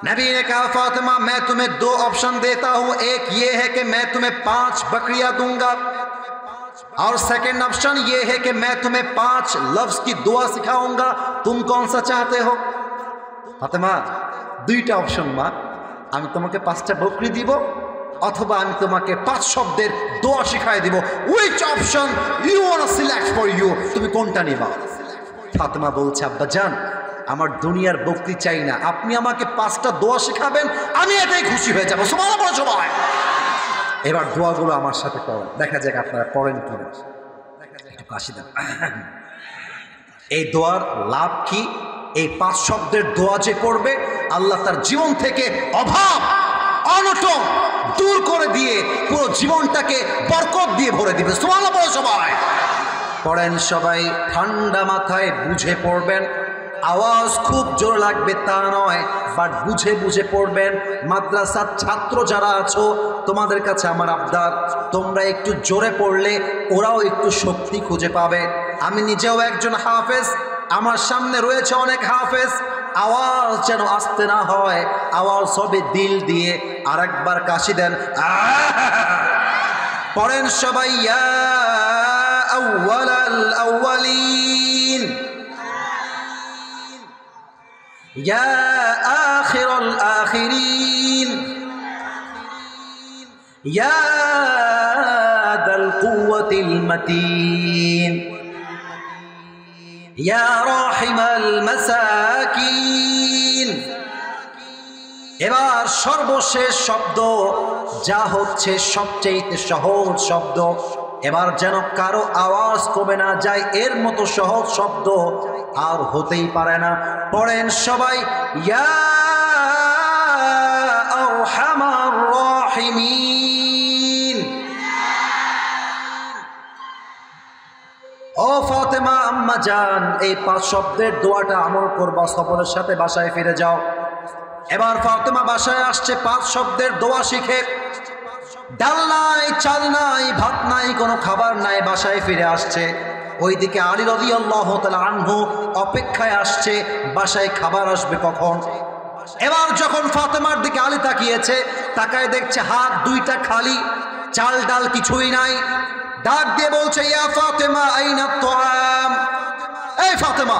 नबी ने कहा, फातिमा मैं तुम्हें 2 ऑप्शन देता हूं, एक ये है कि मैं तुम्हें 5 बकरियां दूंगा, और सेकंड ऑप्शन ये है कि मैं तुम्हें 5 लफ्ज की दुआ सिखाऊंगा, तुम कौन सा चाहते हो? फातिमा 2টা অপশন মা, আমি তোমাকে 5টা বকরি দিব অথবা আমি তোমাকে 5 শব্দের দোয়া শিখাই দিব, which option you want to select for you, তুমি কোনটা নিবা? ফাতিমা বলছে, আব্বা জান আমার দুনিয়ার বকরি চাই না, আপনি আমাকে 5টা দোয়া শিখাবেন আমি এটাই খুশি হয়ে যাব। সুবহানাল্লাহ বলো সবাই। এবার দোয়াগুলো আমার সাথে পড়েন, দেখা যাক আপনারা পড়েন কিনা। একটু কাশি দেন। এই দোয়ার লাভ কি? এই 5 শব্দের দোয়া যে পড়বে আল্লাহ তার জীবন থেকে অভাব অনটন দূর করে দিয়ে পুরো জীবনটাকে বরকত দিয়ে ভরে দিবে। সুবহানাল্লাহ বলো সবাই। পড়েন সবাই, ঠান্ডা মাথায় বুঝে পড়বেন, আওয়াজ খুব জোর লাগবে তা নয়, বাট বুঝে বুঝে পড়বেন। মাদ্রাসার ছাত্র যারা আছো তোমাদের কাছে আমার আবদার, তোমরা একটু জোরে পড়লে ওরাও একটু শক্তি খুঁজে পাবে। আমি নিজেও একজন হাফেজ, আমার সামনে রয়েছে অনেক হাফেজ, আওয়াজ যেন আসতে না হয়, আওয়াজ হবে দিল দিয়ে। আর একবার কাশি দেন। পড়েন সবাই, ইয়া আউয়ালাল আউয়ালিন, يا آخر الآخرين، يا ذا القوة المتين، يا راحم المساكين। এবার সর্বশেষ শব্দ যা হচ্ছে সবচেয়ে সহজ শব্দ, এবার যেন কারো আওয়াজ কমে না যায়, এর মতো সহজ শব্দ আর হতেই পারে না। পড়েন সবাই, ইয়া আরহামার রাহিমিন। ও ফাতেমা আম্মা জান, এই 5 শব্দের দোয়াটা আমল করবা, সফরের সাথে বাসায় ফিরে যাও। এবার ফাতেমা বাসায় আসছে 5 শব্দের দোয়া শিখে। ডাল নাই, চাল নাই, ভাত নাই, কোনো খাবার নাই, বাসায় ফিরে আসছে। ওইদিকে আলী রাদিয়াল্লাহু তাআলা আনহু অপেক্ষায় আসছে, বাসায় খাবার আসবে কখন। এবার যখন ফাতেমার দিকে আলী তাকিয়েছে, তাকায় দেখছে হাত 2টা খালি, চাল ডাল কিছুই নাই। ডাক দিয়ে বলছে, ইয়া ফাতেমা আইনা তাআম, এই ফাতেমা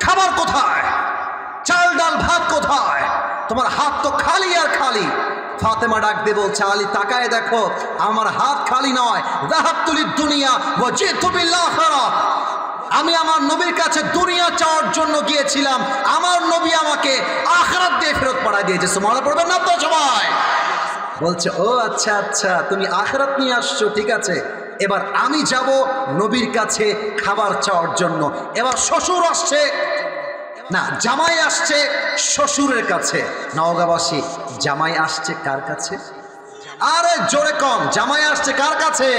খাবার কোথায়, চাল ডাল ভাত কোথায়, তোমার হাত তো খালি আর খালি। ফাতেমা ডাক দিয়ে বলছে, আলী তাকায় দেখো আমার হাত খালি নয়, যাহাবতু লিদ-দুনিয়া ওয়া জিতু বিল আখিরাহ, আমি আমার নবীর কাছে দুনিয়া চাওয়ার জন্য গিয়েছিলাম, আমার নবী আমাকে আখিরাত দিয়ে ফেরত পাঠিয়ে দিয়েছে। সুবহানাল্লাহ পড়বেন না তো সবাই? বলছে, ও আচ্ছা আচ্ছা তুমি আখিরাত নিয়ে আসছো, ঠিক আছে, এবার আমি যাব নবীর কাছে খাবার চাওয়ার জন্য। এবার শ্বশুর আসছে, না জামাই আসছে শ্বশুরের কাছে। নওগাঁবাসী, জামাই আসছে কার কাছে? আরে জোরে কম, জামাই আসছে কার কাছে?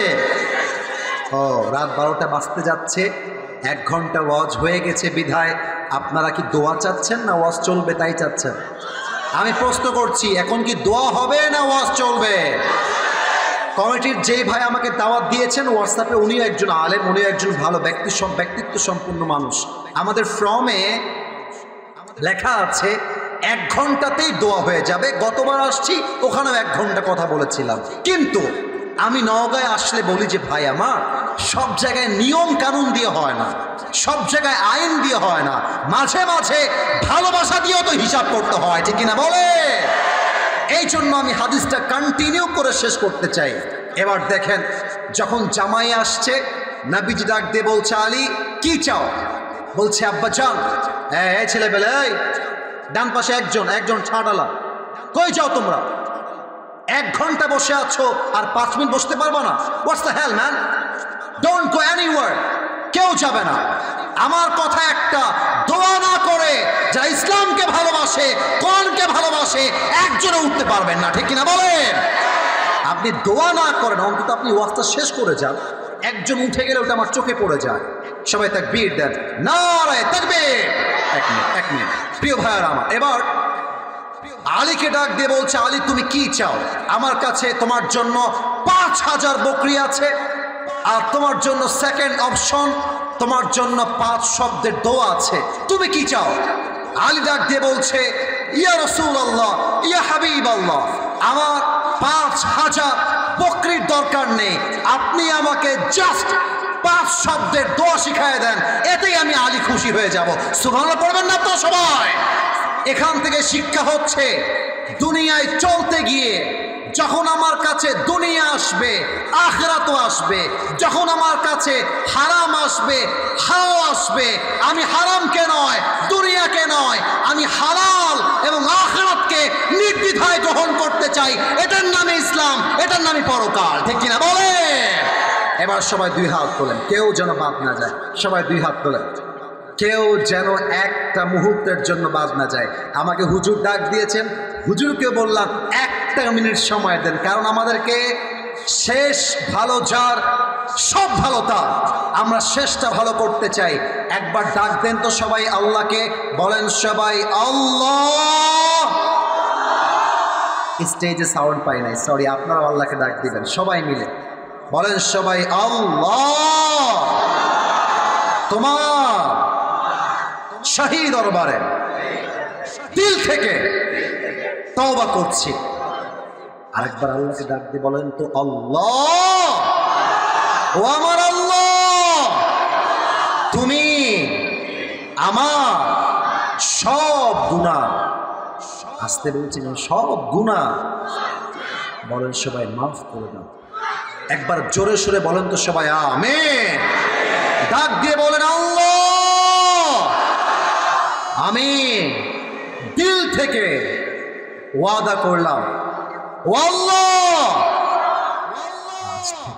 ও রাত 12টা বাজতে যাচ্ছে, 1 ঘন্টা ওয়াজ হয়ে গেছে বিধায় আপনারা কি দোয়া চাচ্ছেন না ওয়াজ চলবে তাই চাচ্ছেন? আমি প্রশ্ন করছি, এখন কি দোয়া হবে না ওয়াজ চলবে? কমিটির যেই ভাই আমাকে দাওয়াত দিয়েছেন হোয়াটসঅ্যাপে, উনিও একজন আলেম, উনিও একজন ভালো ব্যক্তিত্ব সম্পন্ন মানুষ। আমাদের ফর্মে লেখা আছে 1 ঘন্টাতেই দোয়া হয়ে যাবে। গতবার আসছি ওখানেও 1 ঘন্টা কথা বলেছিলাম, কিন্তু আমি নওগাঁয় আসলে বলি যে ভাই আমার, সব জায়গায় নিয়ম কানুন দিয়ে হয় না, সব জায়গায় আইন দিয়ে হয় না, মাঝে মাঝে ভালোবাসা দিয়েও তো হিসাব করতে হয়, ঠিক কিনা বলে? এই জন্য আমি হাদিসটা কন্টিনিউ করে শেষ করতে চাই। এবার দেখেন, যখন জামাই আসছে নবীজি ডাক দিয়ে বলছে, আলী কি চাও? বলছে, আব্বা জান। এই ছেলেবেলে, এই ডান পাশে একজন ছাড়ালা, কই যাও তোমরা? 1 ঘন্টা বসে আছো আর 5 মিনিট বসতে পারবো না? What's the hell man, don't go anywhere. কেউ যাবে না। আমার কথা একটা, দোয়া না করে যারা ইসলামকে ভালোবাসে, কোরআনকে ভালোবাসে, একজনও উঠতে পারবেন না, ঠিক কিনা বলেন? আপনি দোয়া না করেন, অন্তত আপনি ওয়াজটা শেষ করে যান। একজন উঠে গেলে ওটা আমার চোখে পড়ে যায়। সবাই তাকবীর দেন, নারে তাকবীর। 1 মিনিট প্রিয় ভাইয়েরা আমার, এবার আলীকে ডাক দিয়ে বলছে, আলী তুমি কি চাও? আমার কাছে তোমার জন্য 5000 বকরি আছে, আর তোমার জন্য সেকেন্ড অপশন, তোমার জন্য 5 শব্দের দোয়া আছে, তুমি কি চাও? আলী ডাক দিয়ে বলছে, ইয়া রাসূলুল্লাহ, ইয়া হাবিবাল্লাহ, আমার 5000 বকরির দরকার নেই, আপনি আমাকে জাস্ট 5 শব্দের দোয়া শিখায় দেন, এতেই আমি আলী খুশি হয়ে যাব। সুবহানাল্লাহ পড়বেন না তো সবাই? এখান থেকে শিক্ষা হচ্ছে, দুনিয়ায় চলতে গিয়ে যখন আমার কাছে দুনিয়া আসবে, আখিরাতও আসবে। যখন আমার কাছে হারাম আসবে, হাওয়া আসবে, আমি হারামকে নয়, দুনিয়াকে নয়, আমি হালাল এবং আখিরাতকে নির্দ্বিধায় গ্রহণ করতে চাই। এটার নামে ইসলাম, এটার নামে পরকাল, ঠিক কিনা বলে? এবার সবাই 2 হাত তোলেন, কেউ যেন বাদ না যায়। সবাই 2 হাত তোলেন, কেউ যেন একটা মুহূর্তের জন্য বাদ না যায়। আমাকে হুজুর ডাক দিয়েছেন, হুজুরকে বললাম 1 মিনিট সময় দেন, কারণ আমাদেরকে শেষ ভালো যার, সব ভালো তার, আমরা শেষটা ভালো করতে চাই। একবার ডাক দেন তো সবাই আল্লাহকে, বলেন সবাই আল্লাহ। স্টেজে সাউন্ড পাই নাই, সরি, আপনারা আল্লাহকে ডাক দিবেন সবাই মিলে, বলেন সবাই আল্লাহ। তোমার শাহী দরবারে দিল থেকে তওবা করছি। আরেকবার আল্লাহকে ডাক দিয়ে বলেন তো আল্লাহ, ও আমার আল্লাহ, তুমি আমার সব গুনাহ, আসতে বলছি না, সব গুনাহ বলেন সবাই মাফ করে দাও। একবার জোরে সোরে বলেন তো সবাই আমিন। ডাক দিয়ে বলেন আল্লাহ, আমি দিল থেকে ওয়াদা করলাম, ও আল্লাহ